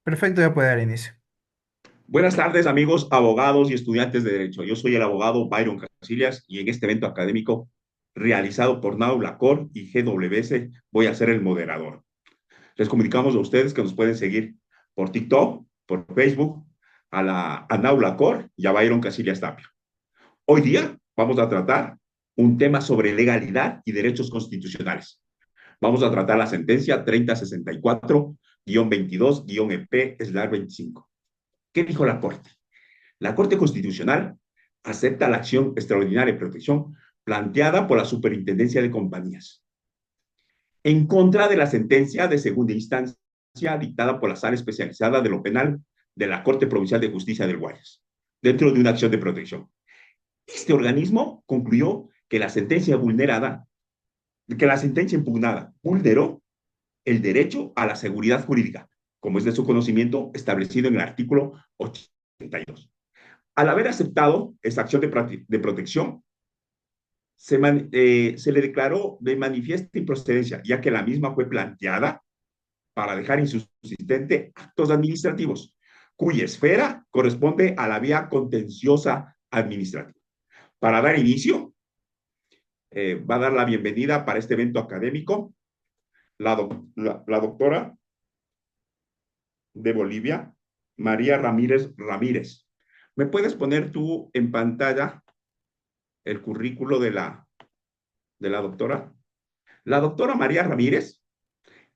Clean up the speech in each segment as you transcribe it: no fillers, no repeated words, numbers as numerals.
Perfecto, ya puede dar inicio. Buenas tardes, amigos, abogados y estudiantes de Derecho. Yo soy el abogado Byron Casillas y en este evento académico realizado por Naula Cor y GWS voy a ser el moderador. Les comunicamos a ustedes que nos pueden seguir por TikTok, por Facebook, a Naula Cor y a Byron Casillas Tapia. Hoy día vamos a tratar un tema sobre legalidad y derechos constitucionales. Vamos a tratar la sentencia 3064-22-EP/25. ¿Qué dijo la Corte? La Corte Constitucional acepta la acción extraordinaria de protección planteada por la Superintendencia de Compañías en contra de la sentencia de segunda instancia dictada por la Sala Especializada de lo Penal de la Corte Provincial de Justicia del Guayas, dentro de una acción de protección. Este organismo concluyó que la sentencia impugnada vulneró el derecho a la seguridad jurídica, como es de su conocimiento establecido en el artículo 82. Al haber aceptado esta acción de protección, se le declaró de manifiesta improcedencia, ya que la misma fue planteada para dejar insubsistente actos administrativos, cuya esfera corresponde a la vía contenciosa administrativa. Para dar inicio, va a dar la bienvenida para este evento académico la doctora de Bolivia, María Ramírez Ramírez. ¿Me puedes poner tú en pantalla el currículo de la doctora? La doctora María Ramírez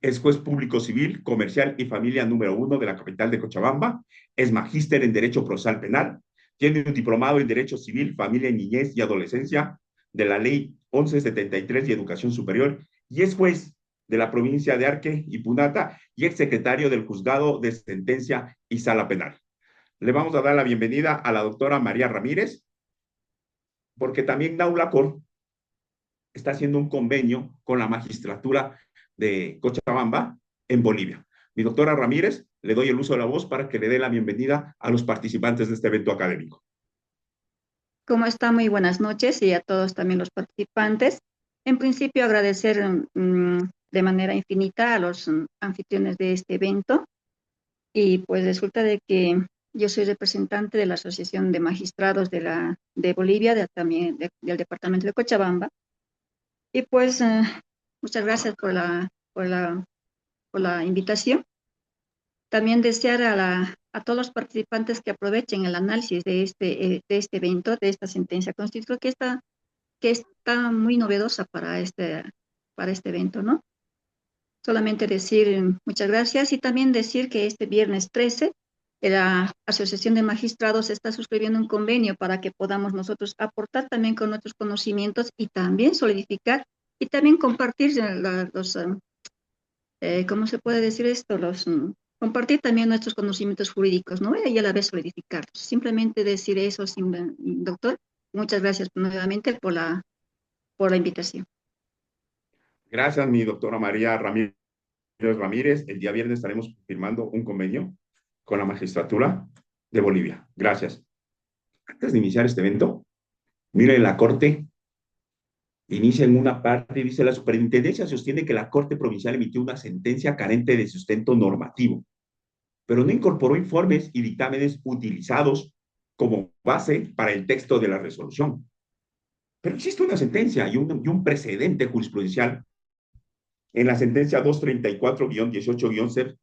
es juez público civil, comercial y familia número 1 de la capital de Cochabamba. Es magíster en Derecho Procesal Penal. Tiene un diplomado en Derecho Civil, Familia, Niñez y Adolescencia de la Ley 1173 y Educación Superior. Y es juez de la provincia de Arque y Punata y exsecretario del Juzgado de Sentencia y Sala Penal. Le vamos a dar la bienvenida a la doctora María Ramírez, porque también Naula Cor está haciendo un convenio con la magistratura de Cochabamba en Bolivia. Mi doctora Ramírez, le doy el uso de la voz para que le dé la bienvenida a los participantes de este evento académico. ¿Cómo está? Muy buenas noches y a todos también los participantes. En principio, agradecer de manera infinita a los anfitriones de este evento y pues resulta de que yo soy representante de la Asociación de Magistrados de Bolivia, también del departamento de Cochabamba y pues muchas gracias por la invitación. También desear a todos los participantes que aprovechen el análisis de este evento, de esta sentencia constitucional que está muy novedosa para este evento, ¿no? Solamente decir muchas gracias y también decir que este viernes 13 la Asociación de Magistrados está suscribiendo un convenio para que podamos nosotros aportar también con nuestros conocimientos y también solidificar y también compartir ¿cómo se puede decir esto? Compartir también nuestros conocimientos jurídicos, ¿no? Y a la vez solidificarlos. Simplemente decir eso, doctor. Muchas gracias nuevamente por la invitación. Gracias, mi doctora María Ramírez. El día viernes estaremos firmando un convenio con la magistratura de Bolivia. Gracias. Antes de iniciar este evento, miren, la Corte inicia en una parte y dice: la superintendencia sostiene que la Corte Provincial emitió una sentencia carente de sustento normativo, pero no incorporó informes y dictámenes utilizados como base para el texto de la resolución. Pero existe una sentencia y un precedente jurisprudencial en la sentencia 234-18-CER,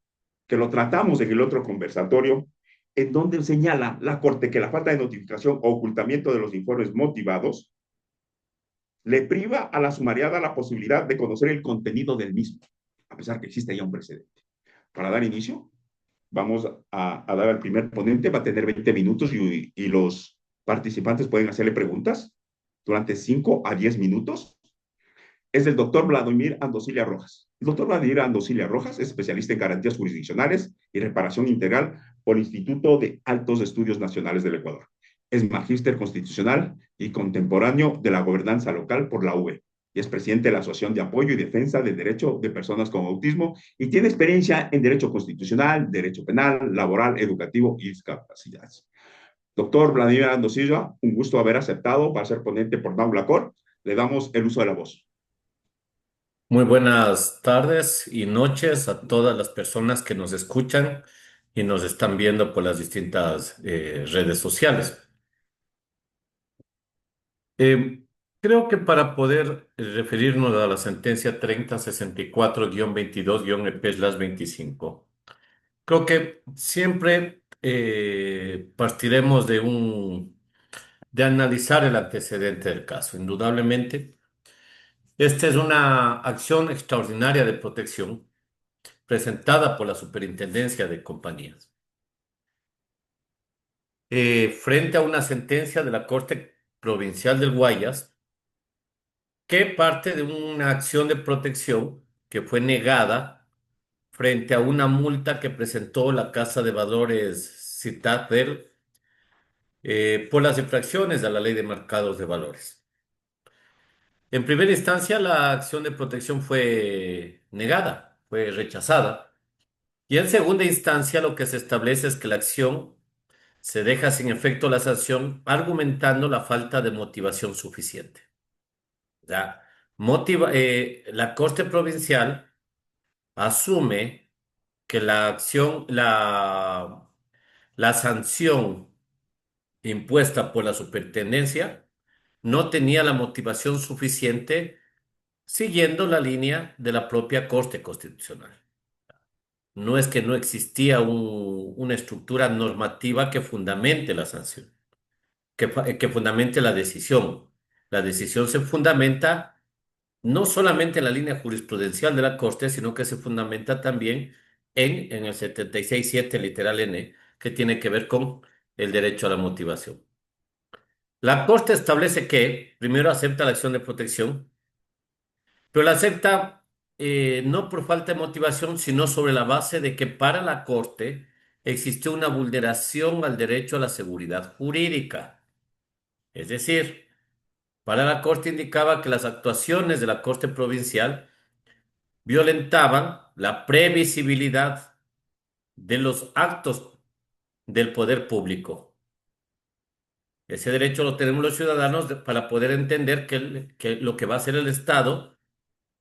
que lo tratamos en el otro conversatorio, en donde señala la Corte que la falta de notificación o ocultamiento de los informes motivados le priva a la sumariada la posibilidad de conocer el contenido del mismo, a pesar que existe ya un precedente. Para dar inicio, vamos a dar al primer ponente, va a tener 20 minutos y los participantes pueden hacerle preguntas durante 5 a 10 minutos. Es el doctor Vladimir Andosilia Rojas. El doctor Vladimir Andosilia Rojas es especialista en garantías jurisdiccionales y reparación integral por el Instituto de Altos Estudios Nacionales del Ecuador. Es magíster constitucional y contemporáneo de la gobernanza local por la UB y es presidente de la Asociación de Apoyo y Defensa del Derecho de Personas con Autismo y tiene experiencia en Derecho Constitucional, Derecho Penal, Laboral, Educativo y Discapacidades. Doctor Vladimir Andosilla, un gusto haber aceptado para ser ponente por Naula Cor. Le damos el uso de la voz. Muy buenas tardes y noches a todas las personas que nos escuchan y nos están viendo por las distintas redes sociales. Eh, Creo que para poder referirnos a la sentencia 3064-22-EP/25, creo que siempre partiremos de analizar el antecedente del caso. Indudablemente, esta es una acción extraordinaria de protección presentada por la Superintendencia de Compañías frente a una sentencia de la Corte Provincial del Guayas que parte de una acción de protección que fue negada frente a una multa que presentó la Casa de Valores Citadel por las infracciones a la Ley de Mercados de Valores. En primera instancia, la acción de protección fue negada, fue rechazada. Y en segunda instancia, lo que se establece es que la acción se deja sin efecto la sanción argumentando la falta de motivación suficiente. La, la Corte Provincial asume que la sanción impuesta por la superintendencia no tenía la motivación suficiente siguiendo la línea de la propia Corte Constitucional. No es que no existía una estructura normativa que fundamente la sanción, que fundamente la decisión. La decisión se fundamenta no solamente en la línea jurisprudencial de la Corte, sino que se fundamenta también en el 76.7 literal N, que tiene que ver con el derecho a la motivación. La Corte establece que primero acepta la acción de protección, pero la acepta no por falta de motivación, sino sobre la base de que para la Corte existió una vulneración al derecho a la seguridad jurídica. Es decir, para la Corte indicaba que las actuaciones de la Corte Provincial violentaban la previsibilidad de los actos del poder público. Ese derecho lo tenemos los ciudadanos para poder entender que lo que va a hacer el Estado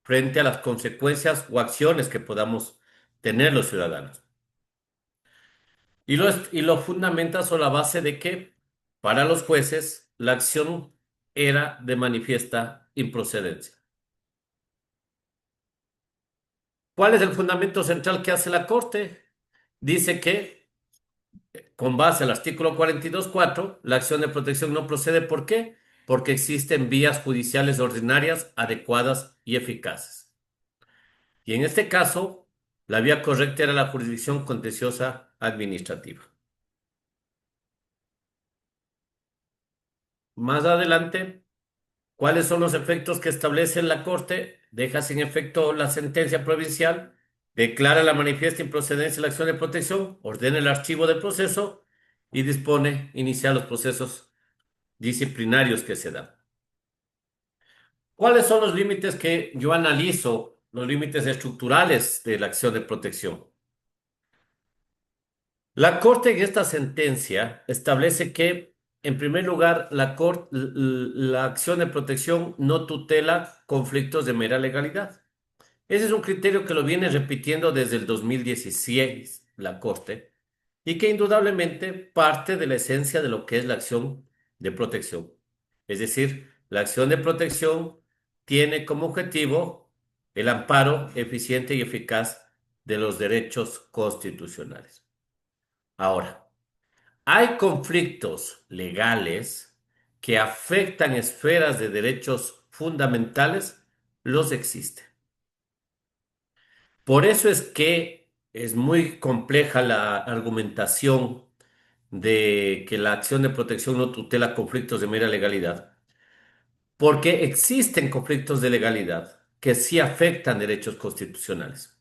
frente a las consecuencias o acciones que podamos tener los ciudadanos. Y lo fundamenta sobre la base de que para los jueces la acción era de manifiesta improcedencia. ¿Cuál es el fundamento central que hace la Corte? Dice que con base al artículo 42.4, la acción de protección no procede. ¿Por qué? Porque existen vías judiciales ordinarias adecuadas y eficaces. Y en este caso, la vía correcta era la jurisdicción contenciosa administrativa. Más adelante, ¿cuáles son los efectos que establece la Corte? Deja sin efecto la sentencia provincial, declara la manifiesta improcedencia de la acción de protección, ordena el archivo del proceso y dispone iniciar los procesos disciplinarios que se dan. ¿Cuáles son los límites que yo analizo, los límites estructurales de la acción de protección? La Corte en esta sentencia establece que, en primer lugar, la acción de protección no tutela conflictos de mera legalidad. Ese es un criterio que lo viene repitiendo desde el 2016 la Corte y que indudablemente parte de la esencia de lo que es la acción de protección. Es decir, la acción de protección tiene como objetivo el amparo eficiente y eficaz de los derechos constitucionales. Ahora, hay conflictos legales que afectan esferas de derechos fundamentales, los existen. Por eso es que es muy compleja la argumentación de que la acción de protección no tutela conflictos de mera legalidad, porque existen conflictos de legalidad que sí afectan derechos constitucionales,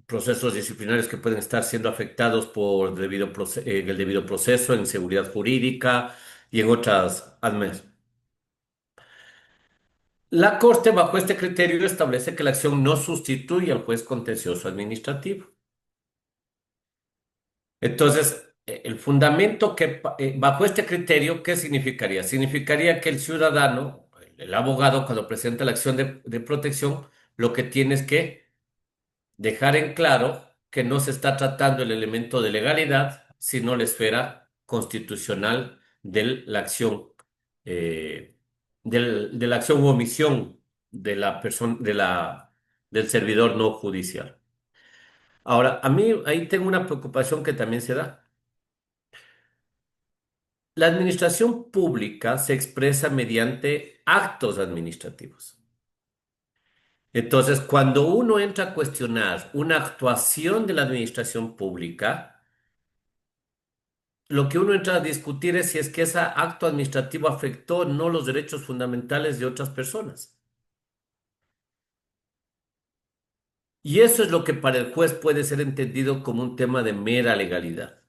procesos disciplinarios que pueden estar siendo afectados por el debido proceso en seguridad jurídica y en otras administraciones. La Corte, bajo este criterio, establece que la acción no sustituye al juez contencioso administrativo. Entonces, el fundamento bajo este criterio, ¿qué significaría? Significaría que el ciudadano, el abogado, cuando presenta la acción de protección, lo que tiene es que dejar en claro que no se está tratando el elemento de legalidad, sino la esfera constitucional de la acción, eh, de la acción u omisión de la persona, del servidor no judicial. Ahora, a mí ahí tengo una preocupación que también se da. La administración pública se expresa mediante actos administrativos. Entonces, cuando uno entra a cuestionar una actuación de la administración pública, lo que uno entra a discutir es si es que ese acto administrativo afectó o no los derechos fundamentales de otras personas. Y eso es lo que para el juez puede ser entendido como un tema de mera legalidad.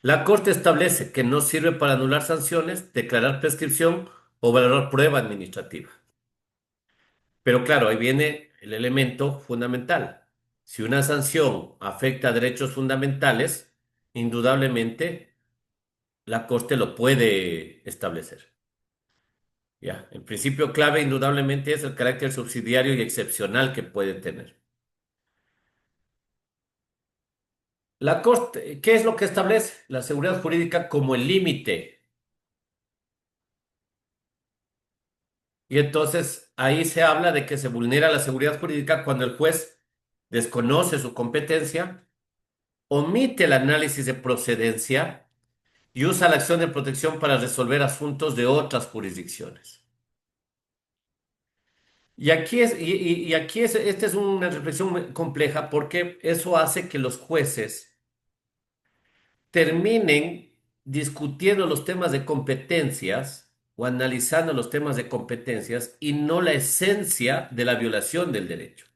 La Corte establece que no sirve para anular sanciones, declarar prescripción o valorar prueba administrativa. Pero claro, ahí viene el elemento fundamental. Si una sanción afecta a derechos fundamentales, indudablemente la Corte lo puede establecer. Ya, el principio clave indudablemente es el carácter subsidiario y excepcional que puede tener. La Corte, ¿qué es lo que establece? La seguridad jurídica como el límite. Y entonces ahí se habla de que se vulnera la seguridad jurídica cuando el juez desconoce su competencia, omite el análisis de procedencia y usa la acción de protección para resolver asuntos de otras jurisdicciones. Esta es una reflexión muy compleja porque eso hace que los jueces terminen discutiendo los temas de competencias o analizando los temas de competencias y no la esencia de la violación del derecho.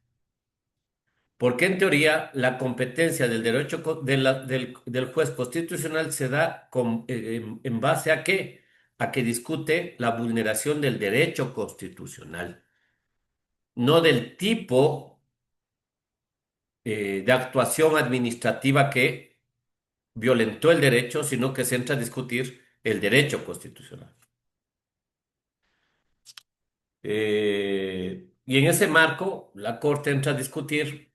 Porque en teoría la competencia del derecho del juez constitucional se da en base a qué? A que discute la vulneración del derecho constitucional, no del tipo de actuación administrativa que violentó el derecho, sino que se entra a discutir el derecho constitucional. Y en ese marco, la Corte entra a discutir,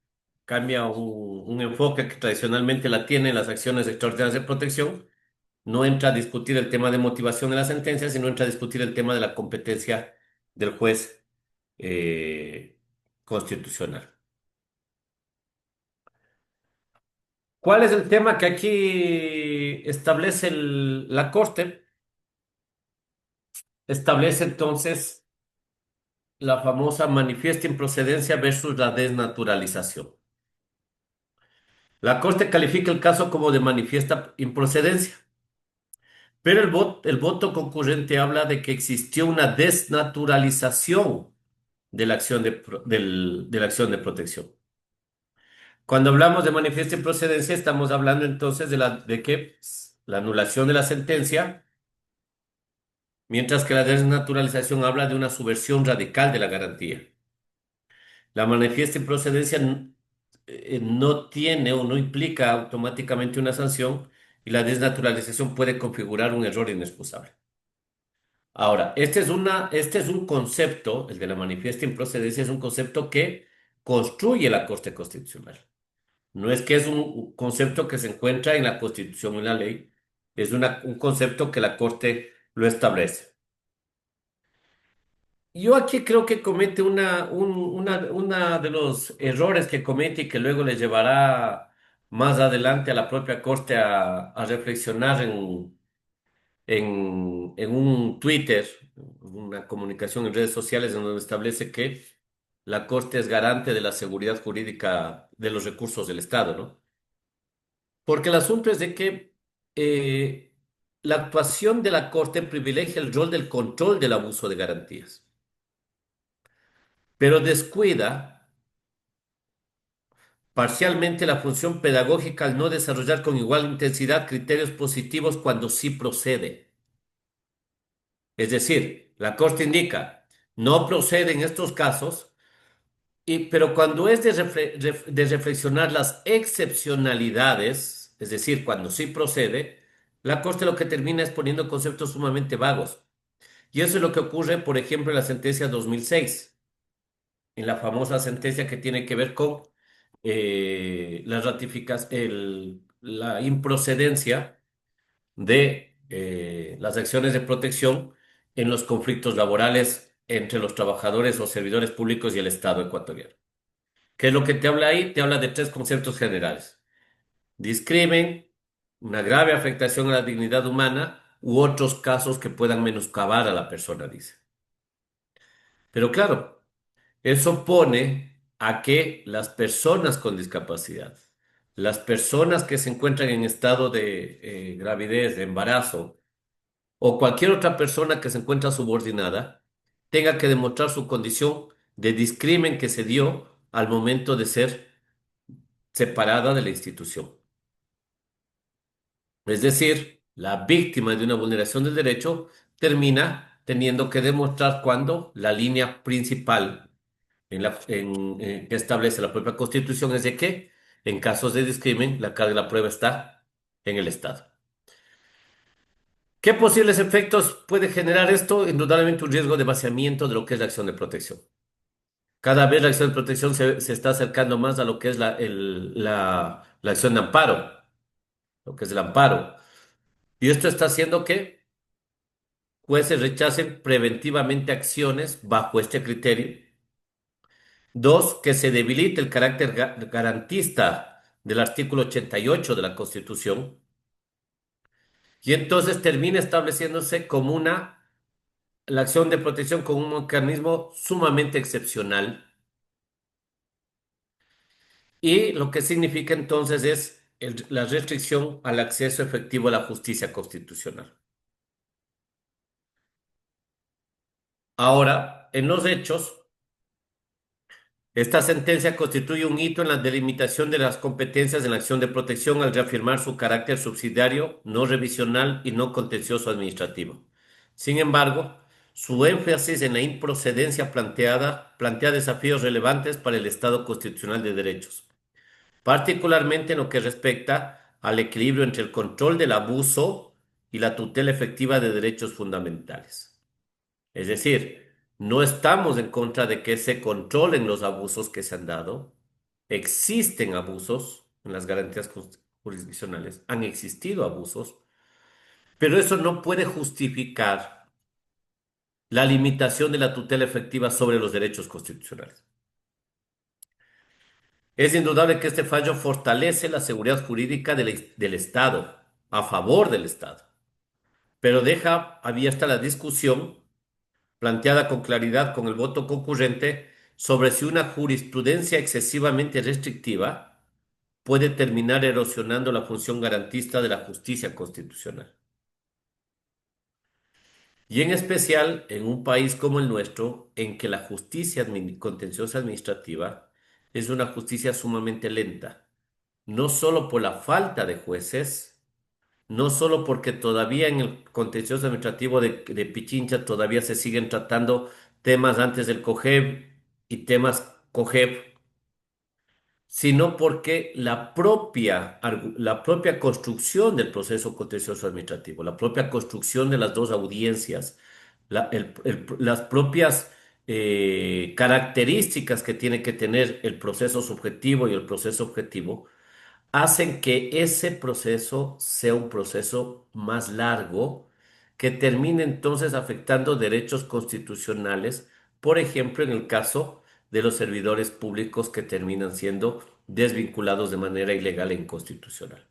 cambia un enfoque que tradicionalmente la tiene en las acciones extraordinarias de protección, no entra a discutir el tema de motivación de la sentencia, sino entra a discutir el tema de la competencia del juez constitucional. ¿Cuál es el tema que aquí establece la Corte? Establece entonces la famosa manifiesta improcedencia versus la desnaturalización. La Corte califica el caso como de manifiesta improcedencia, pero el voto concurrente habla de que existió una desnaturalización de la acción de la acción de protección. Cuando hablamos de manifiesta improcedencia, estamos hablando entonces de que la anulación de la sentencia, mientras que la desnaturalización habla de una subversión radical de la garantía. La manifiesta improcedencia no tiene o no implica automáticamente una sanción y la desnaturalización puede configurar un error inexcusable. Ahora, este es un concepto, el de la manifiesta improcedencia es un concepto que construye la Corte Constitucional. No es que es un concepto que se encuentra en la Constitución o en la ley, es un concepto que la Corte lo establece. Yo aquí creo que comete una de los errores que comete y que luego le llevará más adelante a la propia Corte a reflexionar en un Twitter, una comunicación en redes sociales en donde establece que la Corte es garante de la seguridad jurídica de los recursos del Estado, ¿no? Porque el asunto es de que la actuación de la Corte privilegia el rol del control del abuso de garantías, pero descuida parcialmente la función pedagógica al no desarrollar con igual intensidad criterios positivos cuando sí procede. Es decir, la Corte indica, no procede en estos casos, pero cuando es de reflexionar las excepcionalidades, es decir, cuando sí procede, la Corte lo que termina es poniendo conceptos sumamente vagos. Y eso es lo que ocurre, por ejemplo, en la sentencia 2006, en la famosa sentencia que tiene que ver con la improcedencia de las acciones de protección en los conflictos laborales entre los trabajadores o servidores públicos y el Estado ecuatoriano. ¿Qué es lo que te habla ahí? Te habla de tres conceptos generales: discrimen, una grave afectación a la dignidad humana u otros casos que puedan menoscabar a la persona, dice. Pero claro, eso pone a que las personas con discapacidad, las personas que se encuentran en estado de gravidez, de embarazo, o cualquier otra persona que se encuentra subordinada, tenga que demostrar su condición de discrimen que se dio al momento de ser separada de la institución. Es decir, la víctima de una vulneración del derecho termina teniendo que demostrar cuando la línea principal que establece la propia Constitución es de que en casos de discrimen la carga de la prueba está en el Estado. ¿Qué posibles efectos puede generar esto? Indudablemente un riesgo de vaciamiento de lo que es la acción de protección. Cada vez la acción de protección se está acercando más a lo que es la acción de amparo, lo que es el amparo. Y esto está haciendo que jueces rechacen preventivamente acciones bajo este criterio. Dos, que se debilite el carácter garantista del artículo 88 de la Constitución y entonces termina estableciéndose como la acción de protección como un mecanismo sumamente excepcional y lo que significa entonces es la restricción al acceso efectivo a la justicia constitucional. Ahora, en los hechos, esta sentencia constituye un hito en la delimitación de las competencias en la acción de protección al reafirmar su carácter subsidiario, no revisional y no contencioso administrativo. Sin embargo, su énfasis en la improcedencia plantea desafíos relevantes para el Estado constitucional de derechos, particularmente en lo que respecta al equilibrio entre el control del abuso y la tutela efectiva de derechos fundamentales. Es decir, no estamos en contra de que se controlen los abusos que se han dado. Existen abusos en las garantías jurisdiccionales, han existido abusos, pero eso no puede justificar la limitación de la tutela efectiva sobre los derechos constitucionales. Es indudable que este fallo fortalece la seguridad jurídica del Estado, a favor del Estado, pero deja abierta la discusión planteada con claridad con el voto concurrente sobre si una jurisprudencia excesivamente restrictiva puede terminar erosionando la función garantista de la justicia constitucional. Y en especial en un país como el nuestro, en que la justicia contenciosa administrativa es una justicia sumamente lenta, no solo por la falta de jueces, no solo porque todavía en el contencioso administrativo de Pichincha todavía se siguen tratando temas antes del COGEB y temas COGEB, sino porque la propia construcción del proceso contencioso administrativo, la propia construcción de las dos audiencias, las propias características que tiene que tener el proceso subjetivo y el proceso objetivo, hacen que ese proceso sea un proceso más largo que termine entonces afectando derechos constitucionales, por ejemplo, en el caso de los servidores públicos que terminan siendo desvinculados de manera ilegal e inconstitucional.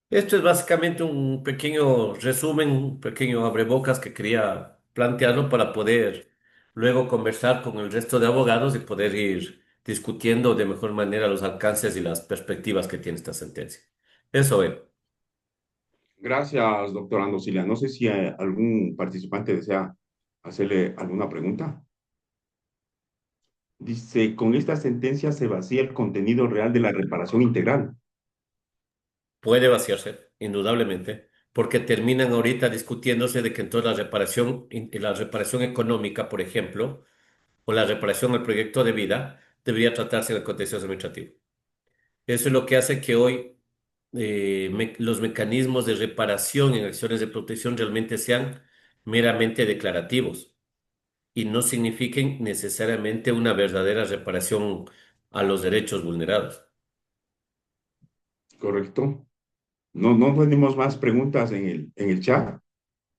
Esto es básicamente un pequeño resumen, un pequeño abrebocas que quería plantearlo para poder luego conversar con el resto de abogados y poder ir discutiendo de mejor manera los alcances y las perspectivas que tiene esta sentencia. Eso es. Gracias, doctor Andosilia. No sé si algún participante desea hacerle alguna pregunta. Dice, con esta sentencia se vacía el contenido real de la reparación integral. Puede vaciarse, indudablemente, porque terminan ahorita discutiéndose de que entonces la reparación económica, por ejemplo, o la reparación al proyecto de vida, debería tratarse en el contencioso administrativo. Eso es lo que hace que hoy los mecanismos de reparación en acciones de protección realmente sean meramente declarativos y no signifiquen necesariamente una verdadera reparación a los derechos vulnerados. Correcto. No tenemos más preguntas en el chat,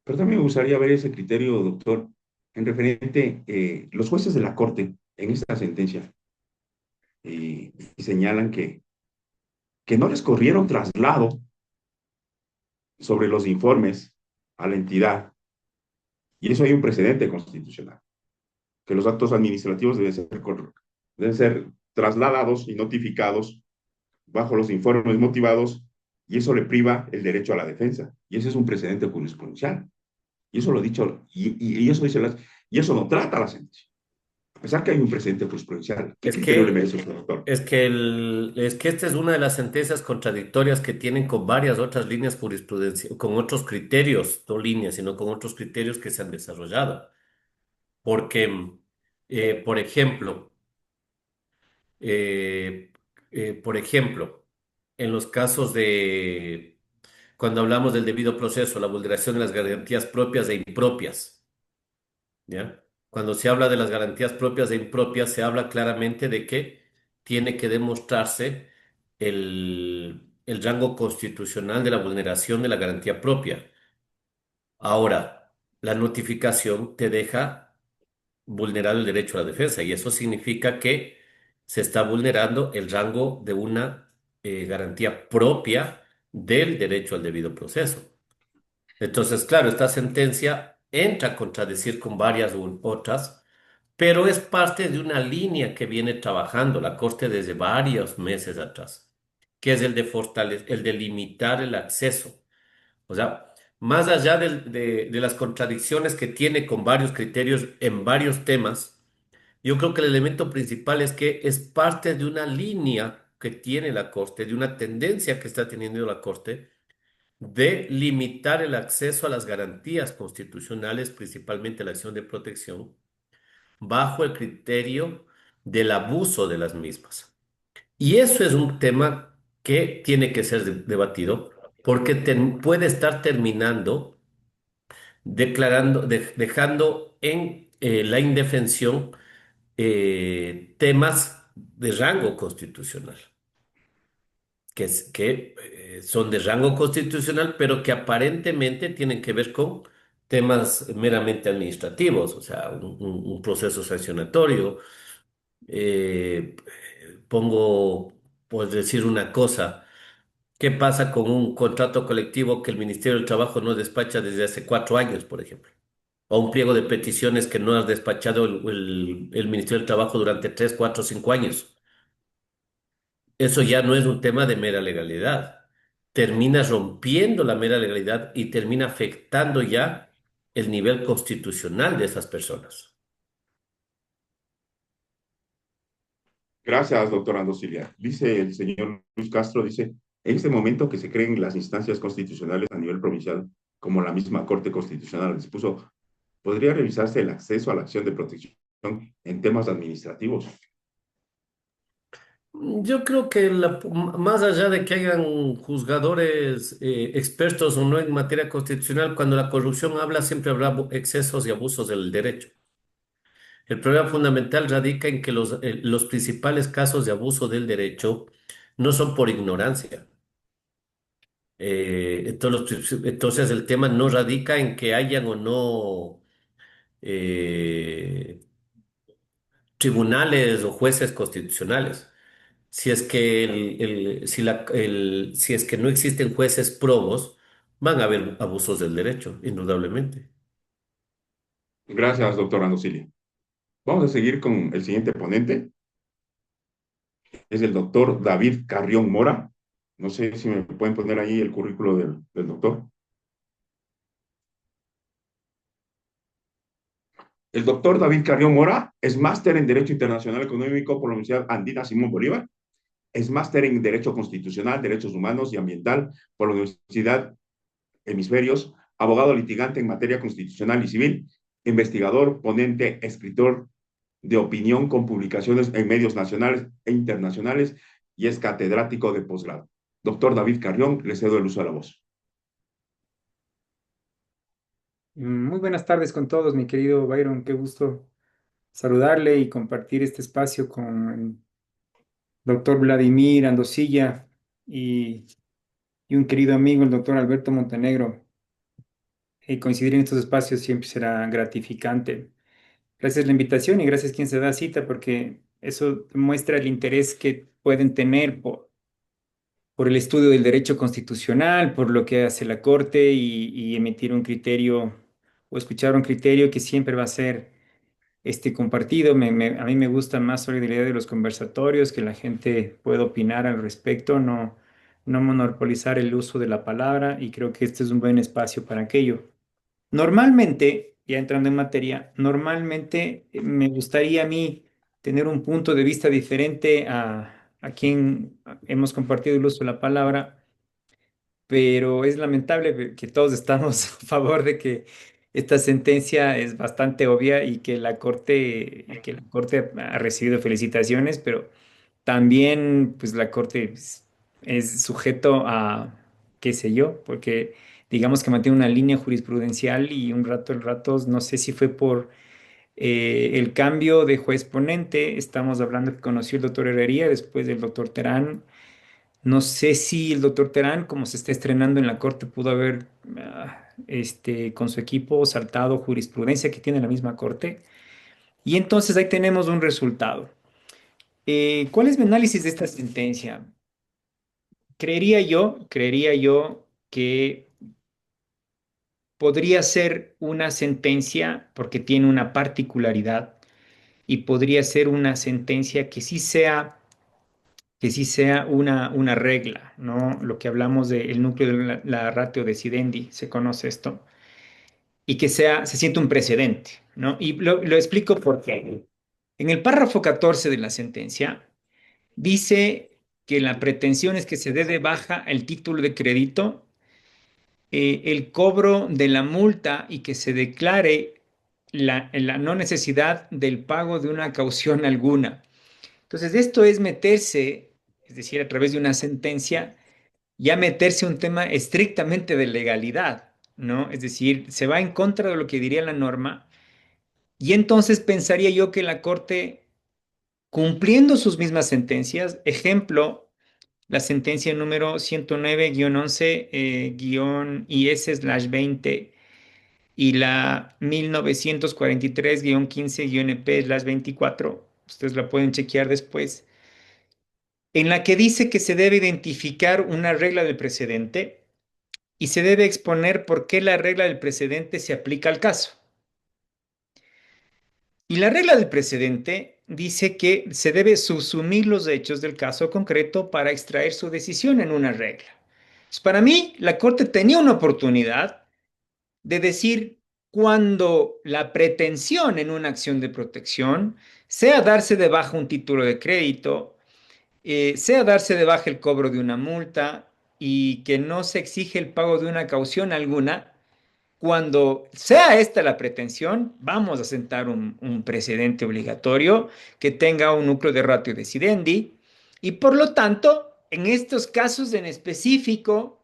pero también me gustaría ver ese criterio, doctor, en referente, los jueces de la Corte en esta sentencia y señalan que no les corrieron traslado sobre los informes a la entidad, y eso hay un precedente constitucional, que los actos administrativos deben ser trasladados y notificados bajo los informes motivados, y eso le priva el derecho a la defensa, y ese es un precedente jurisprudencial. Y eso lo he dicho, y eso no trata la sentencia. A pesar que hay un precedente jurisprudencial. ¿Qué Es criterio le que, merece usted, doctor? es que esta es una de las sentencias contradictorias que tienen con varias otras líneas jurisprudenciales, con otros criterios, no líneas, sino con otros criterios que se han desarrollado. Porque, por ejemplo, eh, por ejemplo, en los casos de, cuando hablamos del debido proceso, la vulneración de las garantías propias e impropias, ¿ya? Cuando se habla de las garantías propias e impropias, se habla claramente de que tiene que demostrarse el rango constitucional de la vulneración de la garantía propia. Ahora, la notificación te deja vulnerar el derecho a la defensa y eso significa que se está vulnerando el rango de una garantía propia del derecho al debido proceso. Entonces, claro, esta sentencia entra a contradecir con varias otras, pero es parte de una línea que viene trabajando la Corte desde varios meses atrás, que es el de el de limitar el acceso. O sea, más allá de las contradicciones que tiene con varios criterios en varios temas, yo creo que el elemento principal es que es parte de una línea que tiene la Corte, de una tendencia que está teniendo la Corte de limitar el acceso a las garantías constitucionales, principalmente la acción de protección, bajo el criterio del abuso de las mismas. Y eso es un tema que tiene que ser debatido porque puede estar terminando declarando, dejando en la indefensión temas de rango constitucional, que son de rango constitucional, pero que aparentemente tienen que ver con temas meramente administrativos, o sea, un proceso sancionatorio. Pongo, por decir una cosa, ¿qué pasa con un contrato colectivo que el Ministerio del Trabajo no despacha desde hace 4 años, por ejemplo? O un pliego de peticiones que no ha despachado el Ministerio del Trabajo durante 3, 4, 5 años. Eso ya no es un tema de mera legalidad. Termina rompiendo la mera legalidad y termina afectando ya el nivel constitucional de esas personas. Gracias, doctor Andosilia. Dice el señor Luis Castro, dice, en este momento que se creen las instancias constitucionales a nivel provincial, como la misma Corte Constitucional dispuso, ¿podría revisarse el acceso a la acción de protección en temas administrativos? Yo creo que más allá de que hayan juzgadores expertos o no en materia constitucional, cuando la corrupción habla, siempre habrá excesos y abusos del derecho. El problema fundamental radica en que los principales casos de abuso del derecho no son por ignorancia. Entonces el tema no radica en que hayan o no eh, tribunales o jueces constitucionales. Si es que si es que no existen jueces probos, van a haber abusos del derecho, indudablemente. Gracias, doctor Andosilia. Vamos a seguir con el siguiente ponente, es el doctor David Carrión Mora. No sé si me pueden poner ahí el currículo del doctor. El doctor David Carrión Mora es máster en Derecho Internacional Económico por la Universidad Andina Simón Bolívar. Es máster en Derecho Constitucional, Derechos Humanos y Ambiental por la Universidad Hemisferios. Abogado litigante en materia constitucional y civil. Investigador, ponente, escritor de opinión con publicaciones en medios nacionales e internacionales y es catedrático de posgrado. Doctor David Carrión, le cedo el uso de la voz. Muy buenas tardes con todos, mi querido Byron. Qué gusto saludarle y compartir este espacio doctor Vladimir Andosilla y, y un querido amigo, el doctor Alberto Montenegro. Coincidir en estos espacios siempre será gratificante. Gracias la invitación y gracias quien se da cita porque eso muestra el interés que pueden tener por el estudio del derecho constitucional, por lo que hace la Corte y emitir un criterio o escuchar un criterio que siempre va a ser compartido. A mí me gusta más sobre la idea de los conversatorios, que la gente pueda opinar al respecto, no monopolizar el uso de la palabra y creo que este es un buen espacio para aquello. Normalmente, ya entrando en materia, normalmente me gustaría a mí tener un punto de vista diferente a quien hemos compartido el uso de la palabra, pero es lamentable que todos estamos a favor de que esta sentencia es bastante obvia y que la corte ha recibido felicitaciones, pero también pues la corte es sujeto a, qué sé yo, porque digamos que mantiene una línea jurisprudencial y un rato, el rato, no sé si fue por el cambio de juez ponente, estamos hablando que conoció el doctor Herrería después del doctor Terán. No sé si el doctor Terán, como se está estrenando en la corte, pudo haber, con su equipo, saltado jurisprudencia que tiene la misma corte. Y entonces ahí tenemos un resultado. ¿Cuál es mi análisis de esta sentencia? Creería yo que podría ser una sentencia porque tiene una particularidad y podría ser una sentencia que sí sea una regla, ¿no? Lo que hablamos del núcleo de la ratio decidendi, se conoce esto, y que se siente un precedente, ¿no? Y lo explico por qué. En el párrafo 14 de la sentencia dice que la pretensión es que se dé de baja el título de crédito, el cobro de la multa y que se declare la no necesidad del pago de una caución alguna. Entonces, esto es meterse, es decir, a través de una sentencia, ya meterse a un tema estrictamente de legalidad, ¿no? Es decir, se va en contra de lo que diría la norma y entonces pensaría yo que la Corte, cumpliendo sus mismas sentencias, ejemplo, la sentencia número 109-11-IS/20 y la 1943-15-EP/24, ustedes la pueden chequear después, en la que dice que se debe identificar una regla del precedente y se debe exponer por qué la regla del precedente se aplica al caso. Y la regla del precedente dice que se debe subsumir los hechos del caso concreto para extraer su decisión en una regla. Pues para mí, la Corte tenía una oportunidad de decir cuando la pretensión en una acción de protección sea darse de baja un título de crédito, sea darse de baja el cobro de una multa y que no se exige el pago de una caución alguna, cuando sea esta la pretensión, vamos a sentar un precedente obligatorio que tenga un núcleo de ratio decidendi y por lo tanto, en estos casos en específico,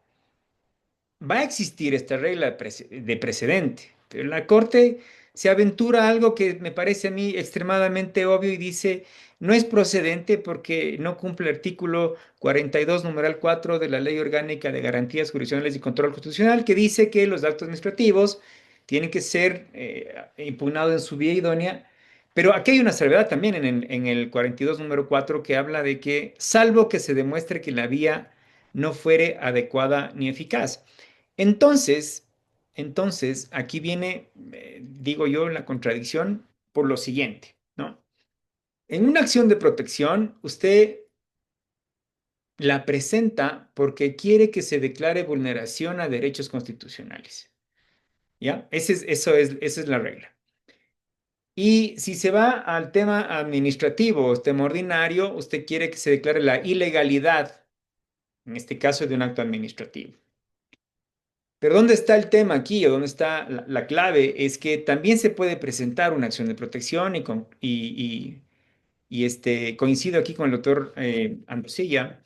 va a existir esta regla de precedente. Pero la Corte se aventura a algo que me parece a mí extremadamente obvio y dice, no es procedente porque no cumple el artículo 42, numeral 4 de la Ley Orgánica de Garantías Jurisdiccionales y Control Constitucional, que dice que los actos administrativos tienen que ser impugnados en su vía idónea. Pero aquí hay una salvedad también en el 42, número 4, que habla de que, salvo que se demuestre que la vía no fuere adecuada ni eficaz. Entonces, aquí viene, digo yo, la contradicción por lo siguiente, ¿no? En una acción de protección, usted la presenta porque quiere que se declare vulneración a derechos constitucionales, ¿ya? Esa es la regla. Y si se va al tema administrativo, tema ordinario, usted quiere que se declare la ilegalidad, en este caso de un acto administrativo. Pero ¿dónde está el tema aquí o dónde está la clave? Es que también se puede presentar una acción de protección y coincido aquí con el doctor Andosilla,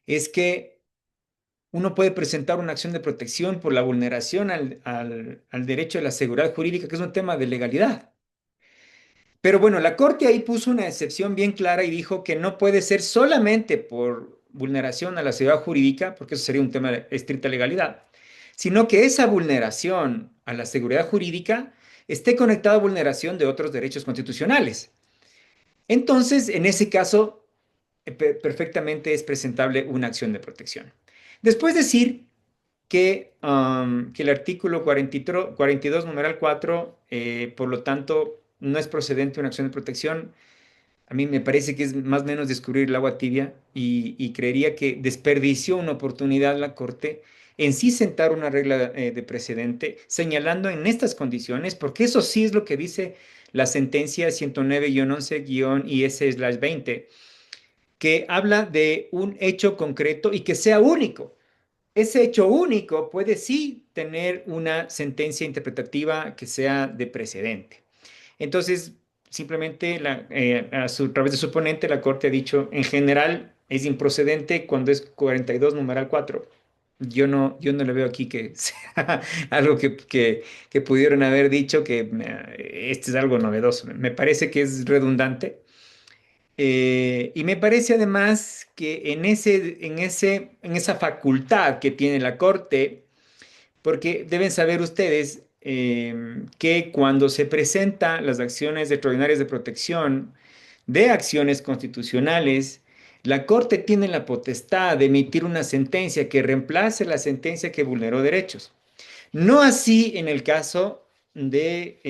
es que uno puede presentar una acción de protección por la vulneración al derecho de la seguridad jurídica, que es un tema de legalidad. Pero bueno, la Corte ahí puso una excepción bien clara y dijo que no puede ser solamente por vulneración a la seguridad jurídica, porque eso sería un tema de estricta legalidad, sino que esa vulneración a la seguridad jurídica esté conectada a vulneración de otros derechos constitucionales. Entonces, en ese caso, perfectamente es presentable una acción de protección. Después decir que el artículo 42, numeral 4, por lo tanto, no es procedente una acción de protección. A mí me parece que es más o menos descubrir el agua tibia y creería que desperdició una oportunidad la Corte en sí sentar una regla de precedente, señalando en estas condiciones, porque eso sí es lo que dice la sentencia 109-11-IS/20, que habla de un hecho concreto y que sea único. Ese hecho único puede sí tener una sentencia interpretativa que sea de precedente. Entonces, simplemente a través de su ponente, la Corte ha dicho, en general, es improcedente cuando es 42 numeral 4. Yo no le veo aquí que sea algo que pudieron haber dicho que este es algo novedoso. Me parece que es redundante. Y me parece además que en esa facultad que tiene la Corte, porque deben saber ustedes que cuando se presentan las acciones extraordinarias de protección de acciones constitucionales, la Corte tiene la potestad de emitir una sentencia que reemplace la sentencia que vulneró derechos. No así en el caso de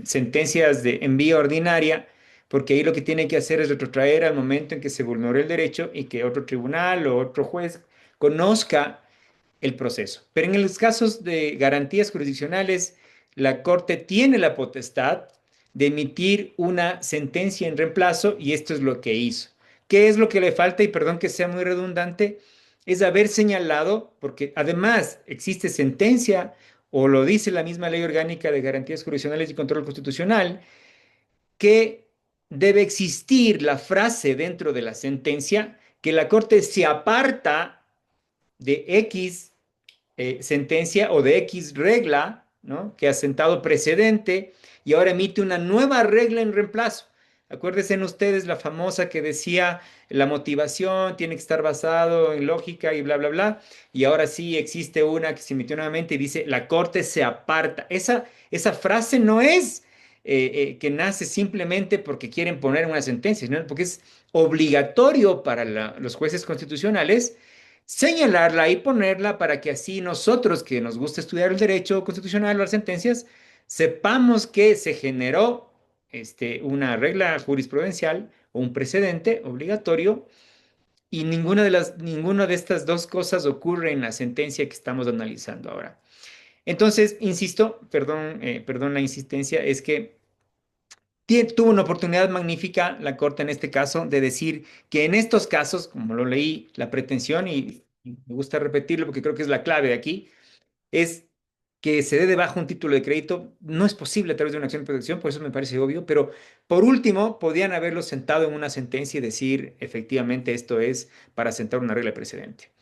sentencias de envía ordinaria, porque ahí lo que tiene que hacer es retrotraer al momento en que se vulneró el derecho y que otro tribunal o otro juez conozca el proceso. Pero en los casos de garantías jurisdiccionales, la Corte tiene la potestad de emitir una sentencia en reemplazo y esto es lo que hizo. ¿Qué es lo que le falta? Y perdón que sea muy redundante, es haber señalado, porque además existe sentencia o lo dice la misma Ley Orgánica de Garantías Jurisdiccionales y Control Constitucional, que debe existir la frase dentro de la sentencia que la Corte se aparta de X sentencia o de X regla, ¿no? Que ha sentado precedente y ahora emite una nueva regla en reemplazo. Acuérdense ustedes la famosa que decía la motivación tiene que estar basado en lógica y bla, bla, bla. Y ahora sí existe una que se emitió nuevamente y dice la corte se aparta. Esa frase no es que nace simplemente porque quieren poner una sentencia, sino porque es obligatorio para los jueces constitucionales señalarla y ponerla para que así nosotros que nos gusta estudiar el derecho constitucional o las sentencias, sepamos que se generó una regla jurisprudencial o un precedente obligatorio y ninguna de estas dos cosas ocurre en la sentencia que estamos analizando ahora. Entonces, insisto, perdón la insistencia, es que tuvo una oportunidad magnífica la Corte en este caso de decir que en estos casos, como lo leí, la pretensión, y me gusta repetirlo porque creo que es la clave de aquí, es que se dé de baja un título de crédito. No es posible a través de una acción de protección, por eso me parece obvio, pero por último, podían haberlo sentado en una sentencia y decir, efectivamente, esto es para sentar una regla precedente.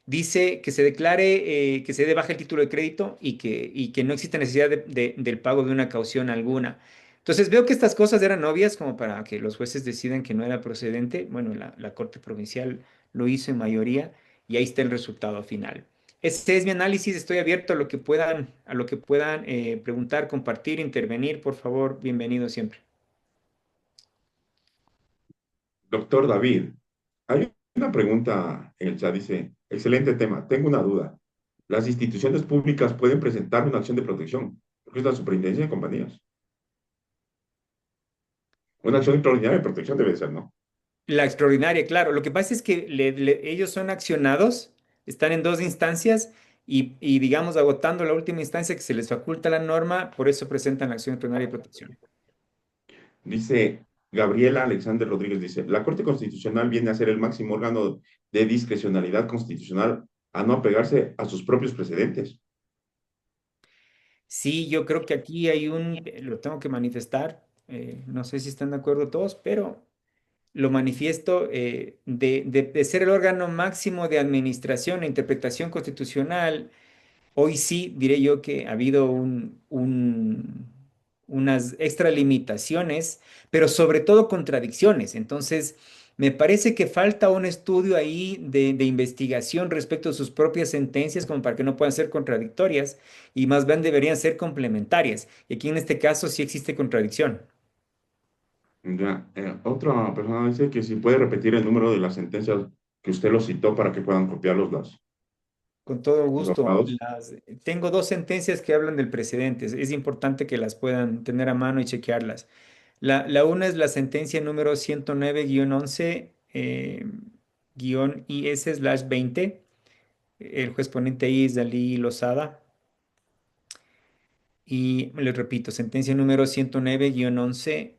Dice que se declare, que se dé baja el título de crédito y que no existe necesidad del pago de una caución alguna. Entonces veo que estas cosas eran obvias como para que los jueces decidan que no era procedente. Bueno, la Corte Provincial lo hizo en mayoría y ahí está el resultado final. Este es mi análisis, estoy abierto a lo que puedan preguntar, compartir, intervenir, por favor, bienvenido siempre. Doctor David, hay una pregunta en el chat, dice, excelente tema, tengo una duda. ¿Las instituciones públicas pueden presentar una acción de protección? Porque es la superintendencia de compañías. Una acción extraordinaria de protección debe ser, ¿no? La extraordinaria, claro. Lo que pasa es que ellos son accionados, están en dos instancias y, digamos, agotando la última instancia que se les faculta la norma, por eso presentan la acción extraordinaria de protección. Dice Gabriela Alexander Rodríguez, dice, la Corte Constitucional viene a ser el máximo órgano de discrecionalidad constitucional a no apegarse a sus propios precedentes. Sí, yo creo que aquí lo tengo que manifestar, no sé si están de acuerdo todos, pero lo manifiesto de ser el órgano máximo de administración e interpretación constitucional. Hoy sí diré yo que ha habido unas extra limitaciones, pero sobre todo contradicciones. Entonces, me parece que falta un estudio ahí de investigación respecto a sus propias sentencias, como para que no puedan ser contradictorias y más bien deberían ser complementarias. Y aquí en este caso sí existe contradicción. Ya, otra persona dice que si puede repetir el número de las sentencias que usted lo citó para que puedan copiar Con todo los gusto. abogados. Tengo dos sentencias que hablan del precedente. Es importante que las puedan tener a mano y chequearlas. La una es la sentencia número 109-11 IS/20. El juez ponente ahí es Dalí Lozada. Y les repito, sentencia número 109-11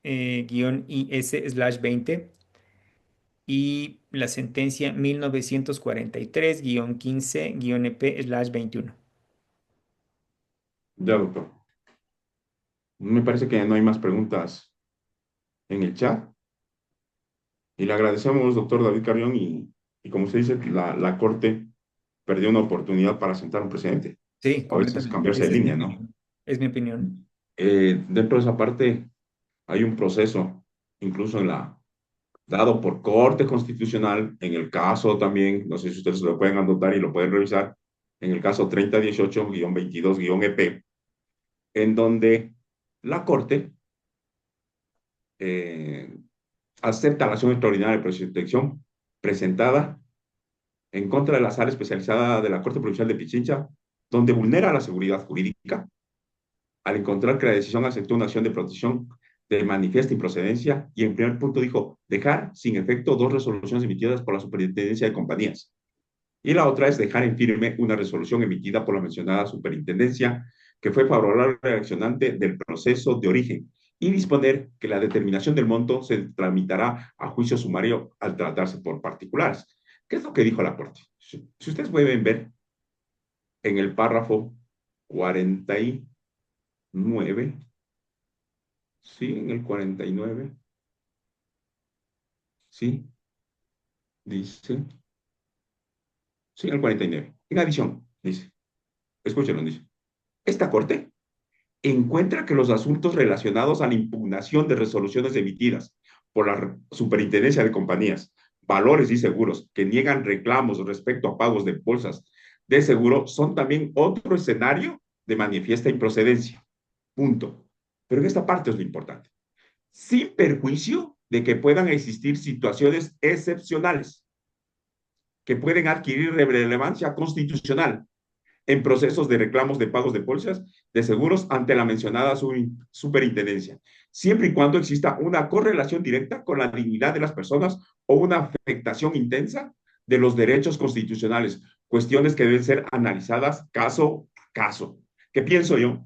IS/20. Y la sentencia 1943-15-EP/21. Ya, doctor. Me parece que no hay más preguntas en el chat. Y le agradecemos, doctor David Carrión, y como usted dice, la Corte perdió una oportunidad para sentar un precedente. Sí, A veces completamente. cambiarse de Esa es mi línea, ¿no? opinión. Es mi opinión. Dentro de esa parte hay un proceso, incluso dado por Corte Constitucional, en el caso también, no sé si ustedes lo pueden anotar y lo pueden revisar, en el caso 3018-22-EP, en donde la Corte eh, acepta la acción extraordinaria de protección presentada en contra de la sala especializada de la Corte Provincial de Pichincha, donde vulnera la seguridad jurídica al encontrar que la decisión aceptó una acción de protección de manifiesta improcedencia y en primer punto dijo dejar sin efecto dos resoluciones emitidas por la Superintendencia de Compañías. Y la otra es dejar en firme una resolución emitida por la mencionada superintendencia que fue favorable al accionante del proceso de origen y disponer que la determinación del monto se tramitará a juicio sumario al tratarse por particulares. ¿Qué es lo que dijo la Corte? Si ustedes pueden ver en el párrafo 49, sí, en el 49, sí, dice, sí, en el 49. En adición, dice, escúchenlo, dice, esta Corte encuentra que los asuntos relacionados a la impugnación de resoluciones emitidas por la Superintendencia de Compañías, Valores y Seguros que niegan reclamos respecto a pagos de bolsas de seguro son también otro escenario de manifiesta improcedencia. Punto. Pero en esta parte es lo importante. Sin perjuicio de que puedan existir situaciones excepcionales que pueden adquirir relevancia constitucional en procesos de reclamos de pagos de pólizas de seguros ante la mencionada superintendencia, siempre y cuando exista una correlación directa con la dignidad de las personas o una afectación intensa de los derechos constitucionales, cuestiones que deben ser analizadas caso a caso. ¿Qué pienso yo?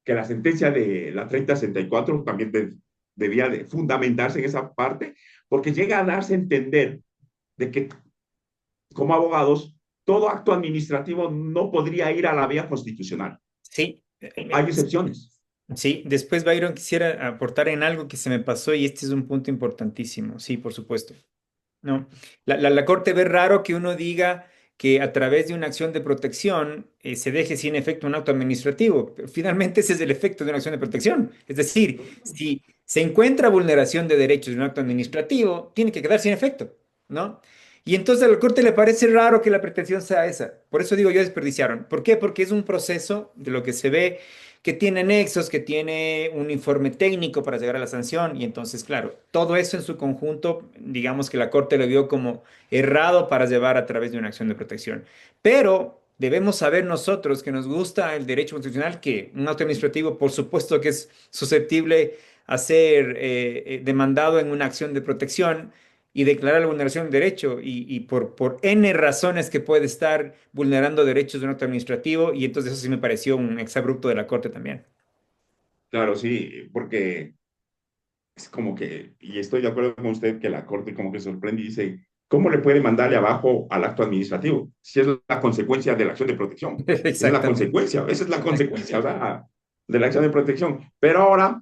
Que la sentencia de la 3064 también debía de fundamentarse en esa parte, porque llega a darse a entender de que como abogados, todo acto administrativo no podría ir a la vía constitucional. Sí, Hay excepciones. sí. Después, Byron, quisiera aportar en algo que se me pasó y este es un punto importantísimo. Sí, por supuesto. No, la Corte ve raro que uno diga que a través de una acción de protección se deje sin efecto un acto administrativo. Pero finalmente ese es el efecto de una acción de protección. Es decir, si se encuentra vulneración de derechos de un acto administrativo, tiene que quedar sin efecto, ¿no? Y entonces a la Corte le parece raro que la pretensión sea esa. Por eso digo yo desperdiciaron. ¿Por qué? Porque es un proceso de lo que se ve que tiene nexos, que tiene un informe técnico para llegar a la sanción. Y entonces, claro, todo eso en su conjunto, digamos que la Corte lo vio como errado para llevar a través de una acción de protección. Pero debemos saber nosotros que nos gusta el derecho constitucional, que un acto administrativo, por supuesto que es susceptible a ser demandado en una acción de protección y declarar la vulneración del derecho y por N razones que puede estar vulnerando derechos de un acto administrativo y entonces eso sí me pareció un exabrupto de la Corte también. Claro, sí, porque es como que, y estoy de acuerdo con usted, que la Corte como que sorprende y dice, ¿cómo le puede mandarle abajo al acto administrativo? Si es la consecuencia de la acción de protección. Esa es la Exactamente. consecuencia, esa es la consecuencia, o Exactamente. sea, de la acción de protección. Pero ahora,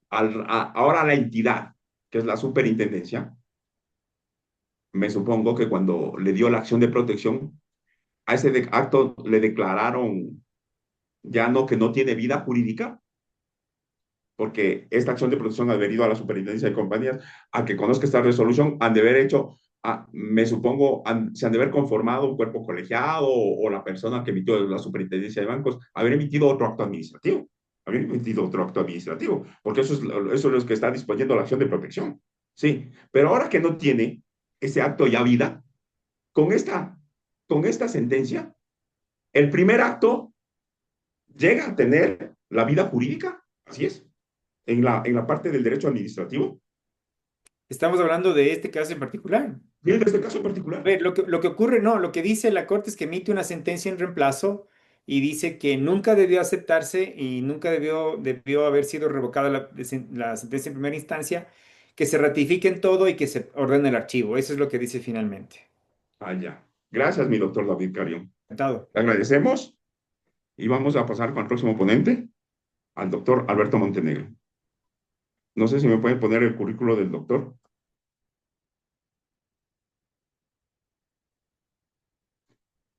ahora la entidad, que es la superintendencia, me supongo que cuando le dio la acción de protección, a ese acto le declararon ya no, que no tiene vida jurídica, porque esta acción de protección ha venido a la superintendencia de compañías a que conozca esta resolución, han de haber hecho, me supongo, se han de haber conformado un cuerpo colegiado o la persona que emitió la superintendencia de bancos, haber emitido otro acto administrativo, haber emitido otro acto administrativo, porque eso es lo que está disponiendo la acción de protección. Sí, pero ahora que no tiene ese acto ya vida, con esta, con esta sentencia, el primer acto llega a tener la vida jurídica, así es, en la parte del derecho administrativo. Estamos hablando de este caso en particular. Y en este caso en particular, Ver, lo que ocurre, no, lo que dice la Corte es que emite una sentencia en reemplazo y dice que nunca debió aceptarse y nunca debió haber sido revocada la sentencia en primera instancia, que se ratifique en todo y que se ordene el archivo. Eso es lo que dice finalmente. allá. Gracias, mi doctor David Carión. Encantado. Le agradecemos y vamos a pasar con el próximo ponente, al doctor Alberto Montenegro. No sé si me pueden poner el currículo del doctor.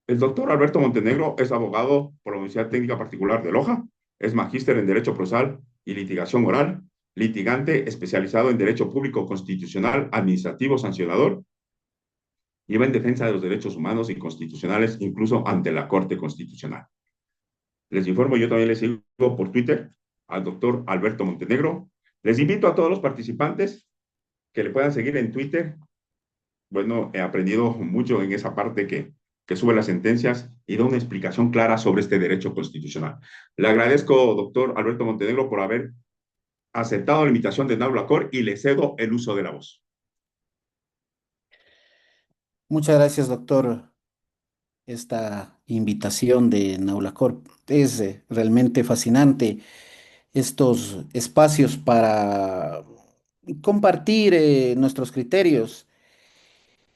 El doctor Alberto Montenegro es abogado por la Universidad Técnica Particular de Loja, es magíster en Derecho Procesal y Litigación Oral, litigante especializado en Derecho Público Constitucional, Administrativo, Sancionador, lleva en defensa de los derechos humanos y constitucionales, incluso ante la Corte Constitucional. Les informo, yo también les sigo por Twitter al doctor Alberto Montenegro. Les invito a todos los participantes que le puedan seguir en Twitter. Bueno, he aprendido mucho en esa parte que sube las sentencias y da una explicación clara sobre este derecho constitucional. Le agradezco, doctor Alberto Montenegro, por haber aceptado la invitación de Naula Cor y le cedo el uso de la voz. Muchas gracias, doctor. Esta invitación de Naulacor es realmente fascinante. Estos espacios para compartir nuestros criterios.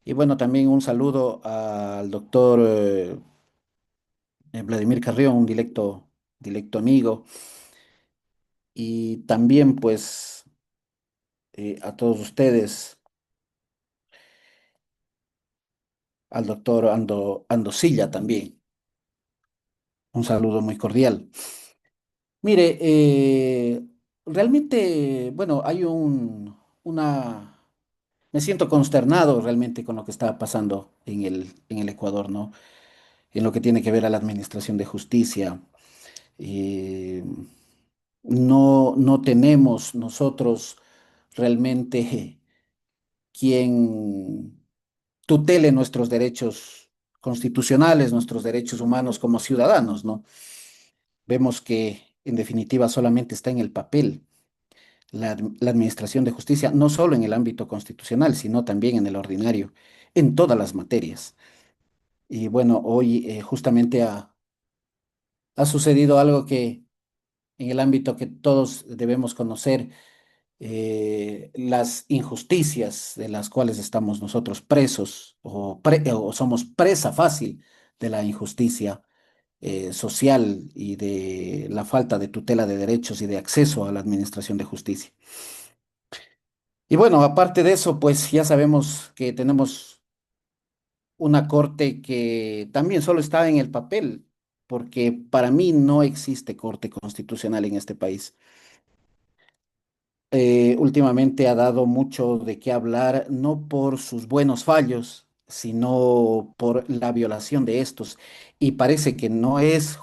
Y bueno, también un saludo al doctor Vladimir Carrión, un directo amigo. Y también pues a todos ustedes, al doctor Ando Silla también. Un saludo muy cordial. Mire, realmente, bueno, me siento consternado realmente con lo que está pasando en el Ecuador, ¿no? En lo que tiene que ver a la administración de justicia. Eh, no tenemos nosotros realmente quien tutele nuestros derechos constitucionales, nuestros derechos humanos como ciudadanos, ¿no? Vemos que en definitiva solamente está en el papel la administración de justicia, no solo en el ámbito constitucional, sino también en el ordinario, en todas las materias. Y bueno, hoy justamente ha sucedido algo que en el ámbito que todos debemos conocer, las injusticias de las cuales estamos nosotros presos o somos presa fácil de la injusticia social y de la falta de tutela de derechos y de acceso a la administración de justicia. Y bueno, aparte de eso, pues ya sabemos que tenemos una corte que también solo está en el papel, porque para mí no existe corte constitucional en este país. Últimamente ha dado mucho de qué hablar, no por sus buenos fallos, sino por la violación de estos. Y parece que no es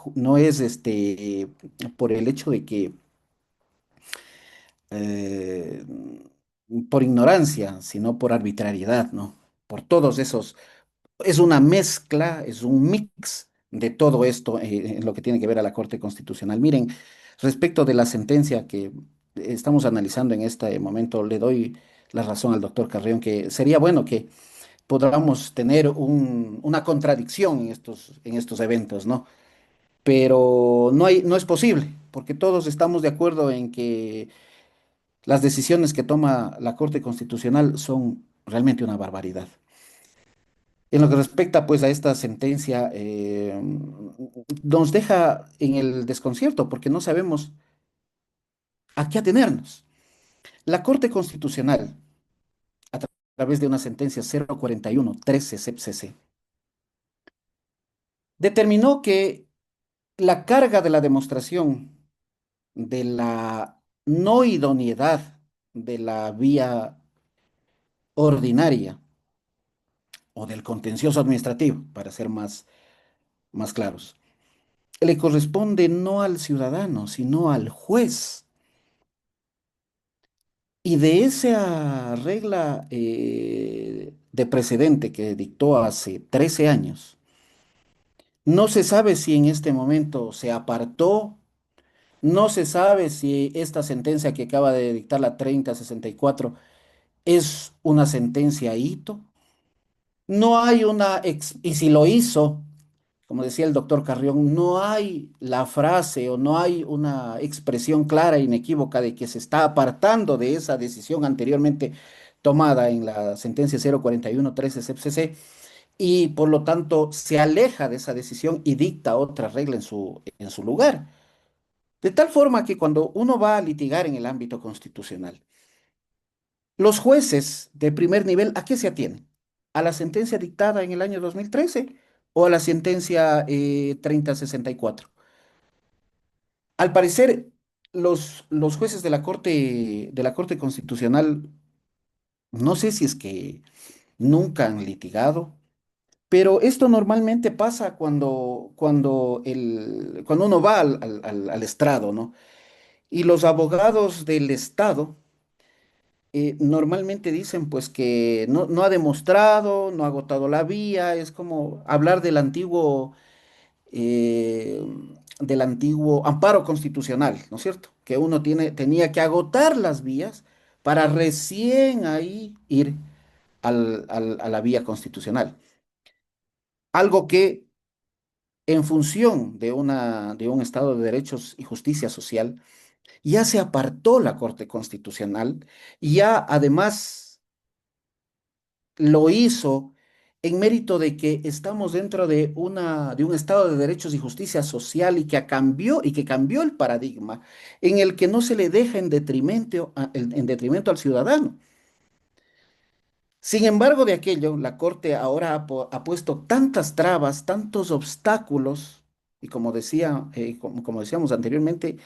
por el hecho de que eh, por ignorancia, sino por arbitrariedad, ¿no? Por todos esos. Es una mezcla, es un mix de todo esto en lo que tiene que ver a la Corte Constitucional. Miren, respecto de la sentencia que estamos analizando en este momento, le doy la razón al doctor Carrión que sería bueno que podamos tener una contradicción en estos eventos, ¿no? Pero no es posible, porque todos estamos de acuerdo en que las decisiones que toma la Corte Constitucional son realmente una barbaridad. En lo que respecta pues a esta sentencia, nos deja en el desconcierto porque no sabemos a qué atenernos. La Corte Constitucional, a través de una sentencia 041-13 CEPCC, determinó que la carga de la demostración de la no idoneidad de la vía ordinaria o del contencioso administrativo, para ser más claros, le corresponde no al ciudadano, sino al juez. Y de esa regla de precedente que dictó hace 13 años, no se sabe si en este momento se apartó, no se sabe si esta sentencia que acaba de dictar la 3064 es una sentencia hito. No hay y si lo hizo, como decía el doctor Carrión, no hay la frase o no hay una expresión clara e inequívoca de que se está apartando de esa decisión anteriormente tomada en la sentencia 04113 CPCC y por lo tanto se aleja de esa decisión y dicta otra regla en su lugar. De tal forma que cuando uno va a litigar en el ámbito constitucional, los jueces de primer nivel, ¿a qué se atienen? ¿A la sentencia dictada en el año 2013 o a la sentencia 3064? Al parecer, los jueces de la Corte Constitucional, no sé si es que nunca han litigado, pero esto normalmente pasa cuando uno va al estrado, ¿no? Y los abogados del Estado normalmente dicen pues que no ha demostrado, no ha agotado la vía, es como hablar eh, del antiguo amparo constitucional, ¿no es cierto? Que uno tenía que agotar las vías para recién ahí ir a la vía constitucional. Algo que en función de un Estado de derechos y justicia social, ya se apartó la Corte Constitucional y ya además lo hizo en mérito de que estamos dentro de un Estado de derechos y justicia social y que cambió el paradigma en el que no se le deja en detrimento, en detrimento al ciudadano. Sin embargo, de aquello, la Corte ahora ha puesto tantas trabas, tantos obstáculos, y como como decíamos anteriormente,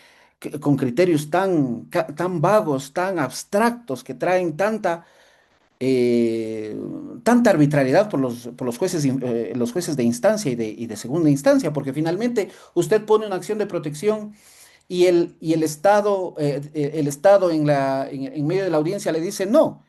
con criterios tan vagos, tan abstractos, que traen eh, tanta arbitrariedad por los jueces de instancia y de segunda instancia, porque finalmente usted pone una acción de protección y el Estado en medio de la audiencia le dice no.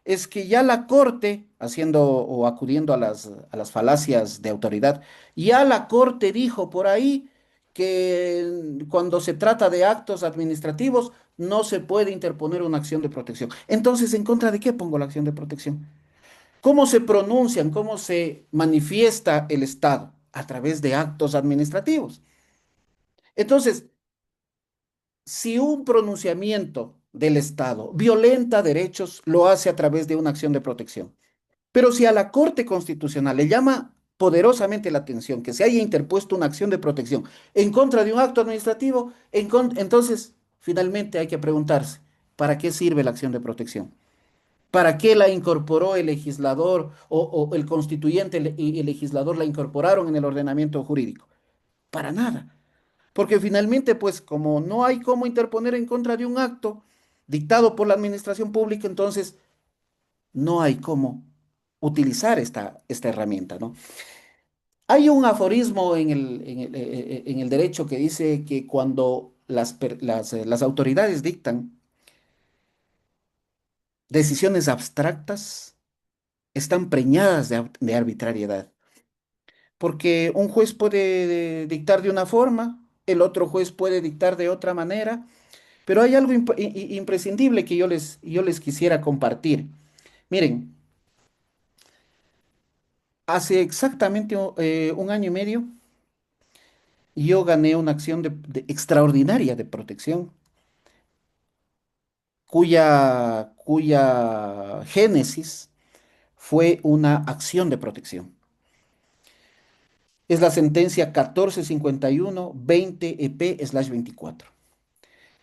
Es que ya la Corte, haciendo o acudiendo a las falacias de autoridad, ya la Corte dijo por ahí que cuando se trata de actos administrativos no se puede interponer una acción de protección. Entonces, ¿en contra de qué pongo la acción de protección? ¿Cómo se pronuncian, cómo se manifiesta el Estado? A través de actos administrativos. Entonces, si un pronunciamiento del Estado violenta derechos, lo hace a través de una acción de protección. Pero si a la Corte Constitucional le llama poderosamente la atención que se haya interpuesto una acción de protección en contra de un acto administrativo, entonces finalmente hay que preguntarse, ¿para qué sirve la acción de protección? ¿Para qué la incorporó el legislador o el constituyente y el legislador la incorporaron en el ordenamiento jurídico? Para nada. Porque finalmente, pues como no hay cómo interponer en contra de un acto dictado por la administración pública, entonces no hay cómo utilizar esta herramienta, ¿no? Hay un aforismo en el derecho que dice que cuando las autoridades dictan decisiones abstractas, están preñadas de arbitrariedad, porque un juez puede dictar de una forma, el otro juez puede dictar de otra manera, pero hay algo imprescindible que yo les quisiera compartir. Miren, hace exactamente un año y medio, yo gané una acción extraordinaria de protección, cuya génesis fue una acción de protección. Es la sentencia 1451-20 EP/24.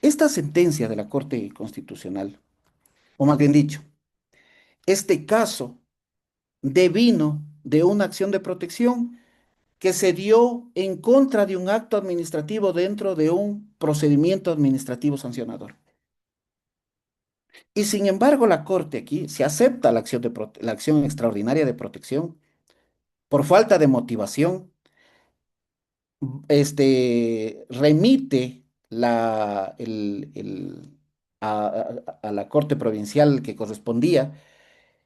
Esta sentencia de la Corte Constitucional, o más bien dicho, este caso devino de una acción de protección que se dio en contra de un acto administrativo dentro de un procedimiento administrativo sancionador. Y sin embargo, la Corte aquí se acepta la acción extraordinaria de protección por falta de motivación, remite a la Corte Provincial que correspondía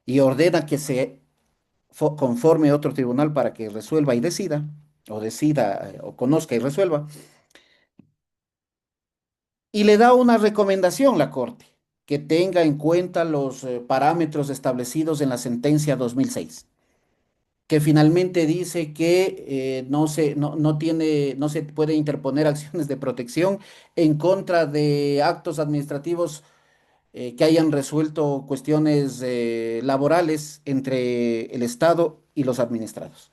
y ordena que se conforme otro tribunal para que resuelva y decida, o conozca y resuelva, y le da una recomendación la Corte, que tenga en cuenta los parámetros establecidos en la sentencia 2006, que finalmente dice que no se puede interponer acciones de protección en contra de actos administrativos que hayan resuelto cuestiones laborales entre el Estado y los administrados.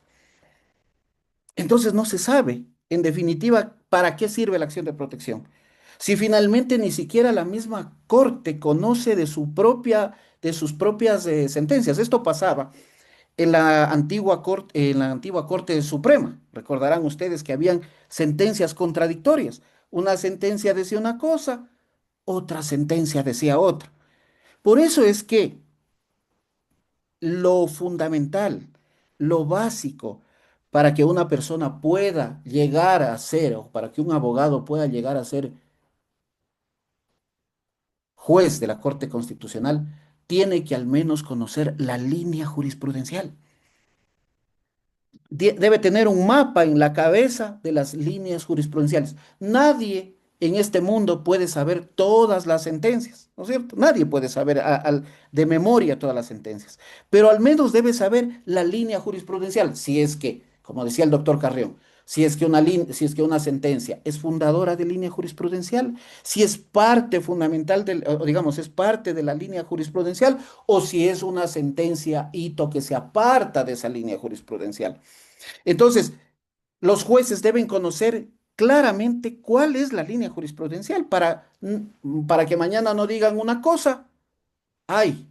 Entonces no se sabe, en definitiva, para qué sirve la acción de protección. Si finalmente ni siquiera la misma Corte conoce de sus propias sentencias. Esto pasaba en la antigua Corte Suprema. Recordarán ustedes que habían sentencias contradictorias. Una sentencia decía una cosa, otra sentencia decía otra. Por eso es que lo fundamental, lo básico para que una persona pueda llegar a ser, o para que un abogado pueda llegar a ser juez de la Corte Constitucional, tiene que al menos conocer la línea jurisprudencial. Debe tener un mapa en la cabeza de las líneas jurisprudenciales. Nadie en este mundo puede saber todas las sentencias, ¿no es cierto? Nadie puede saber de memoria todas las sentencias, pero al menos debe saber la línea jurisprudencial, si es que, como decía el doctor Carrión, si es que una sentencia es fundadora de línea jurisprudencial, si es parte fundamental o digamos, es parte de la línea jurisprudencial, o si es una sentencia hito que se aparta de esa línea jurisprudencial. Entonces, los jueces deben conocer claramente cuál es la línea jurisprudencial para que mañana no digan una cosa. Ay,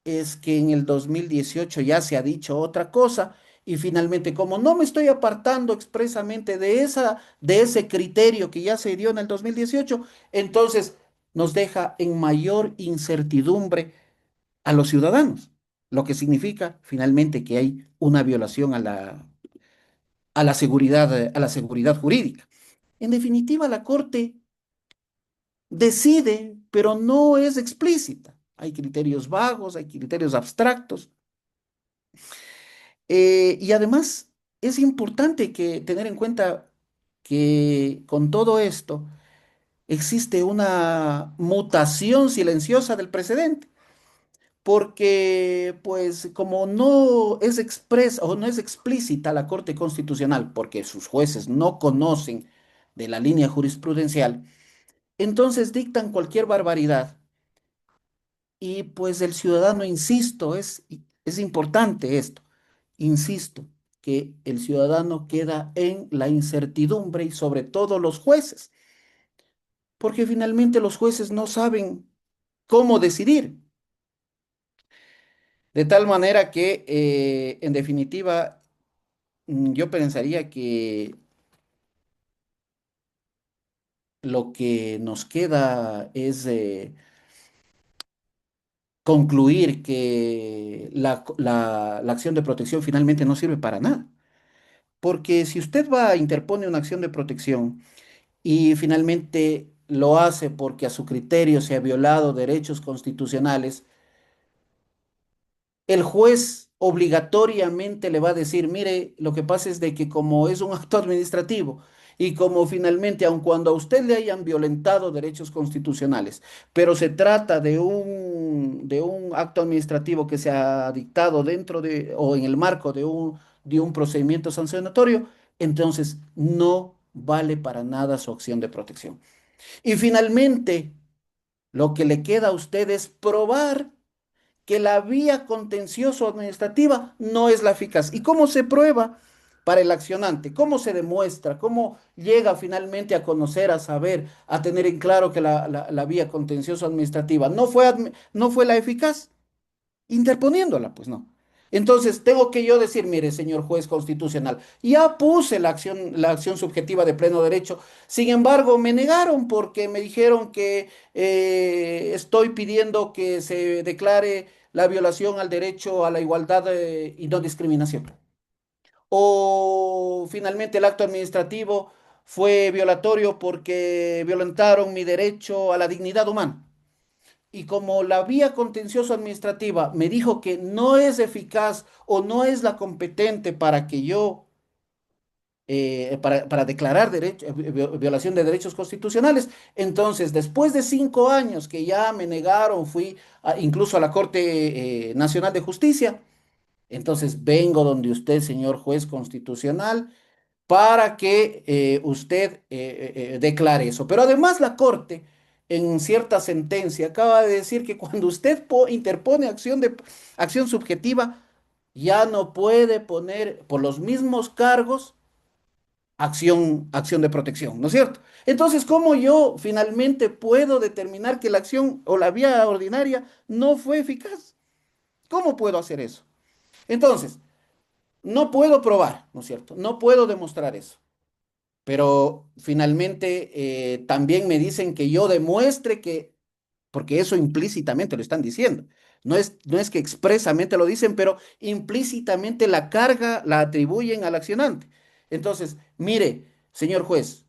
es que en el 2018 ya se ha dicho otra cosa y finalmente, como no me estoy apartando expresamente de ese criterio que ya se dio en el 2018, entonces nos deja en mayor incertidumbre a los ciudadanos, lo que significa finalmente que hay una violación a la seguridad jurídica. En definitiva, la Corte decide, pero no es explícita. Hay criterios vagos, hay criterios abstractos. Y además, es importante tener en cuenta que con todo esto existe una mutación silenciosa del precedente, porque pues como no es expresa o no es explícita la Corte Constitucional, porque sus jueces no conocen de la línea jurisprudencial, entonces dictan cualquier barbaridad y pues el ciudadano, insisto, es importante esto, insisto, que el ciudadano queda en la incertidumbre y sobre todo los jueces, porque finalmente los jueces no saben cómo decidir. De tal manera que, en definitiva, yo pensaría que lo que nos queda es concluir que la acción de protección finalmente no sirve para nada. Porque si usted interpone una acción de protección y finalmente lo hace porque a su criterio se ha violado derechos constitucionales, el juez obligatoriamente le va a decir, mire, lo que pasa es de que como es un acto administrativo y como finalmente, aun cuando a usted le hayan violentado derechos constitucionales, pero se trata de un acto administrativo que se ha dictado dentro de o en el marco de un procedimiento sancionatorio, entonces no vale para nada su acción de protección. Y finalmente, lo que le queda a usted es probar que la vía contencioso-administrativa no es la eficaz. ¿Y cómo se prueba para el accionante? ¿Cómo se demuestra? ¿Cómo llega finalmente a conocer, a saber, a tener en claro que la vía contencioso-administrativa no fue la eficaz? Interponiéndola, pues no. Entonces, tengo que yo decir, mire, señor juez constitucional, ya puse la acción subjetiva de pleno derecho. Sin embargo, me negaron porque me dijeron que estoy pidiendo que se declare la violación al derecho a la igualdad y no discriminación. O finalmente el acto administrativo fue violatorio porque violentaron mi derecho a la dignidad humana. Y como la vía contencioso administrativa me dijo que no es eficaz o no es la competente para que yo, para declarar violación de derechos constitucionales, entonces después de 5 años que ya me negaron, fui incluso a la Corte Nacional de Justicia, entonces vengo donde usted, señor juez constitucional, para que usted declare eso. Pero además la Corte, en cierta sentencia, acaba de decir que cuando usted interpone acción subjetiva, ya no puede poner por los mismos cargos acción de protección, ¿no es cierto? Entonces, ¿cómo yo finalmente puedo determinar que la acción o la vía ordinaria no fue eficaz? ¿Cómo puedo hacer eso? Entonces, no puedo probar, ¿no es cierto? No puedo demostrar eso. Pero finalmente también me dicen que yo demuestre que, porque eso implícitamente lo están diciendo. No es que expresamente lo dicen, pero implícitamente la carga la atribuyen al accionante. Entonces, mire, señor juez,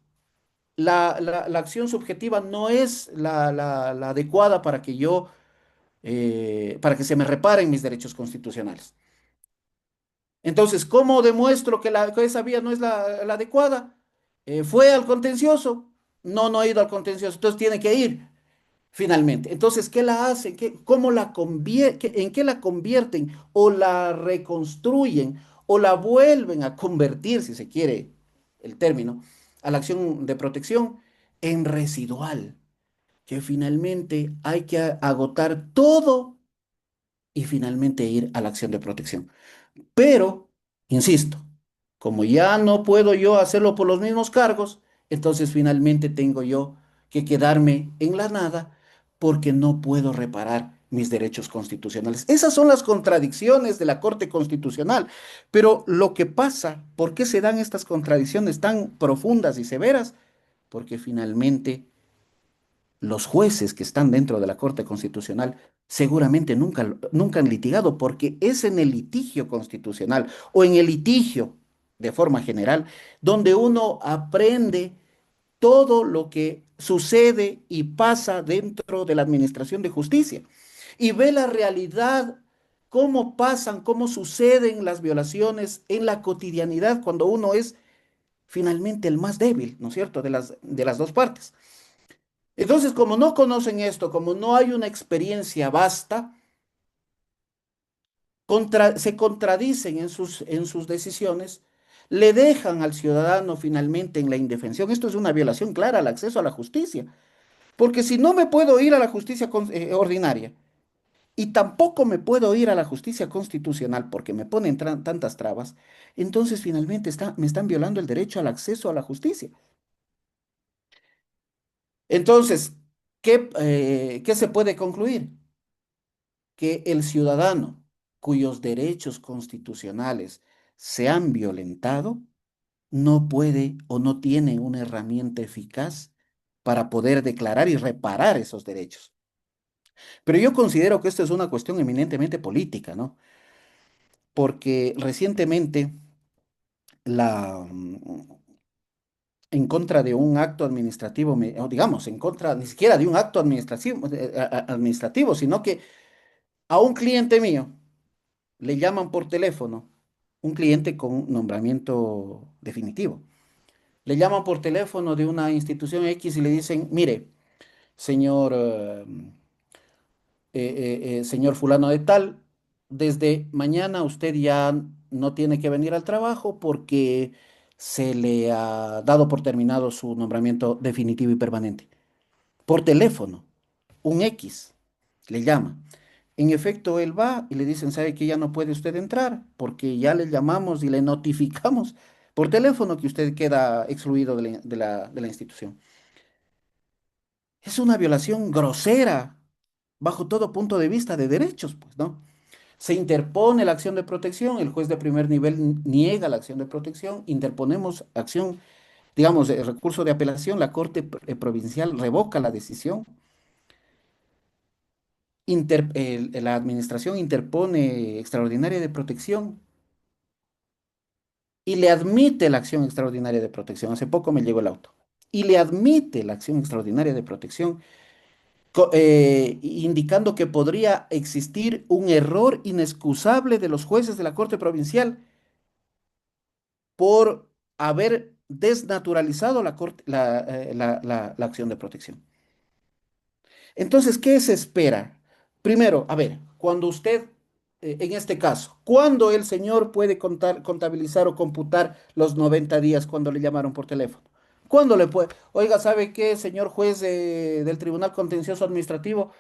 la acción subjetiva no es la adecuada para que yo, para que se me reparen mis derechos constitucionales. Entonces, ¿cómo demuestro que esa vía no es la adecuada? ¿Fue al contencioso? No, no ha ido al contencioso, entonces tiene que ir finalmente. Entonces, ¿qué la hacen? ¿Cómo en qué la convierten o la reconstruyen o la vuelven a convertir, si se quiere el término, a la acción de protección en residual? Que finalmente hay que agotar todo y finalmente ir a la acción de protección. Pero, insisto, como ya no puedo yo hacerlo por los mismos cargos, entonces finalmente tengo yo que quedarme en la nada porque no puedo reparar mis derechos constitucionales. Esas son las contradicciones de la Corte Constitucional. Pero lo que pasa, ¿por qué se dan estas contradicciones tan profundas y severas? Porque finalmente los jueces que están dentro de la Corte Constitucional seguramente nunca han litigado, porque es en el litigio constitucional o en el litigio de forma general donde uno aprende todo lo que sucede y pasa dentro de la administración de justicia y ve la realidad, cómo pasan, cómo suceden las violaciones en la cotidianidad cuando uno es finalmente el más débil, ¿no es cierto?, de las dos partes. Entonces, como no conocen esto, como no hay una experiencia vasta, se contradicen en sus decisiones, le dejan al ciudadano finalmente en la indefensión. Esto es una violación clara al acceso a la justicia, porque si no me puedo ir a la justicia ordinaria y tampoco me puedo ir a la justicia constitucional porque me ponen tantas trabas, entonces finalmente me están violando el derecho al acceso a la justicia. Entonces, ¿qué se puede concluir? Que el ciudadano cuyos derechos constitucionales se han violentado no puede o no tiene una herramienta eficaz para poder declarar y reparar esos derechos. Pero yo considero que esto es una cuestión eminentemente política, ¿no? Porque recientemente en contra de un acto administrativo, o digamos, en contra ni siquiera de un acto administrativo, sino que a un cliente mío le llaman por teléfono, un cliente con nombramiento definitivo. Le llaman por teléfono de una institución X y le dicen, mire, señor, señor fulano de tal, desde mañana usted ya no tiene que venir al trabajo porque se le ha dado por terminado su nombramiento definitivo y permanente. Por teléfono, un X le llama. En efecto, él va y le dicen, ¿sabe que ya no puede usted entrar? Porque ya le llamamos y le notificamos por teléfono que usted queda excluido de la institución. Es una violación grosera bajo todo punto de vista de derechos, pues, ¿no? Se interpone la acción de protección, el juez de primer nivel niega la acción de protección, interponemos acción, digamos, el recurso de apelación, la Corte Provincial revoca la decisión, la administración interpone extraordinaria de protección y le admite la acción extraordinaria de protección. Hace poco me llegó el auto. Y le admite la acción extraordinaria de protección, indicando que podría existir un error inexcusable de los jueces de la Corte Provincial por haber desnaturalizado la acción de protección. Entonces, ¿qué se espera? Primero, a ver, cuando usted, en este caso, ¿cuándo el señor puede contabilizar o computar los 90 días cuando le llamaron por teléfono? ¿Cuándo le puede? Oiga, ¿sabe qué, señor juez del Tribunal Contencioso Administrativo?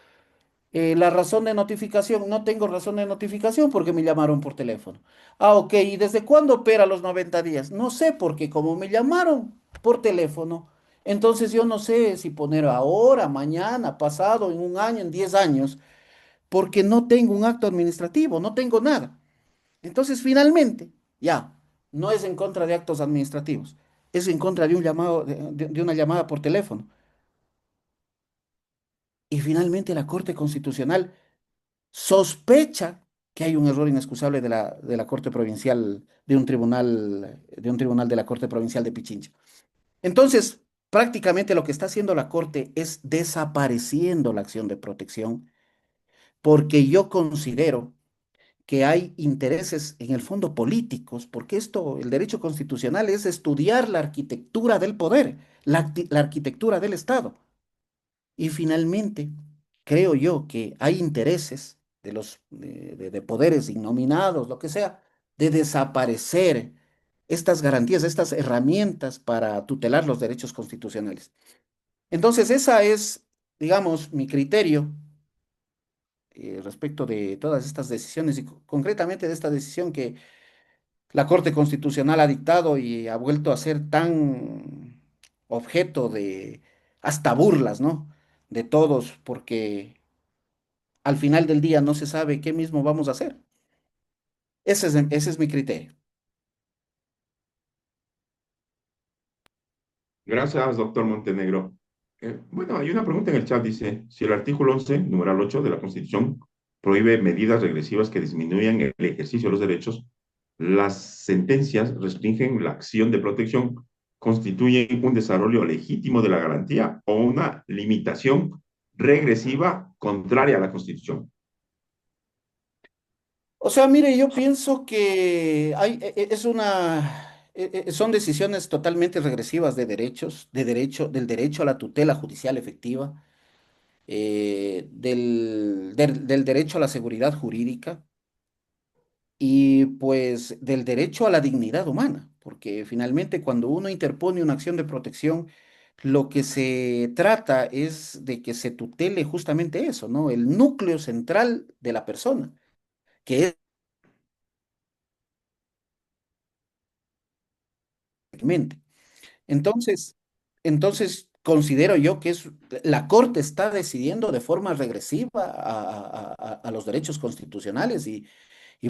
La razón de notificación, no tengo razón de notificación porque me llamaron por teléfono. Ah, ok, ¿y desde cuándo opera los 90 días? No sé, porque como me llamaron por teléfono, entonces yo no sé si poner ahora, mañana, pasado, en un año, en 10 años, porque no tengo un acto administrativo, no tengo nada. Entonces, finalmente, ya, no es en contra de actos administrativos, es en contra de un llamado, de una llamada por teléfono. Y finalmente la Corte Constitucional sospecha que hay un error inexcusable de la Corte Provincial, de un tribunal de la Corte Provincial de Pichincha. Entonces, prácticamente lo que está haciendo la Corte es desapareciendo la acción de protección, porque yo considero que hay intereses en el fondo políticos, porque el derecho constitucional es estudiar la arquitectura del poder, la arquitectura del Estado. Y finalmente, creo yo que hay intereses de poderes innominados, lo que sea, de desaparecer estas garantías, estas herramientas para tutelar los derechos constitucionales. Entonces, esa es, digamos, mi criterio respecto de todas estas decisiones y concretamente de esta decisión que la Corte Constitucional ha dictado y ha vuelto a ser tan objeto de hasta burlas, ¿no? De todos, porque al final del día no se sabe qué mismo vamos a hacer. Ese es mi criterio. Gracias, doctor Montenegro. Bueno, hay una pregunta en el chat, dice, si el artículo 11, numeral 8 de la Constitución prohíbe medidas regresivas que disminuyan el ejercicio de los derechos, las sentencias restringen la acción de protección, constituyen un desarrollo legítimo de la garantía o una limitación regresiva contraria a la Constitución. O sea, mire, yo pienso que son decisiones totalmente regresivas de derechos, del derecho a la tutela judicial efectiva, del derecho a la seguridad jurídica y pues del derecho a la dignidad humana, porque finalmente cuando uno interpone una acción de protección, lo que se trata es de que se tutele justamente eso, ¿no? El núcleo central de la persona, que es la mente. Entonces, entonces considero yo que la Corte está decidiendo de forma regresiva a los derechos constitucionales y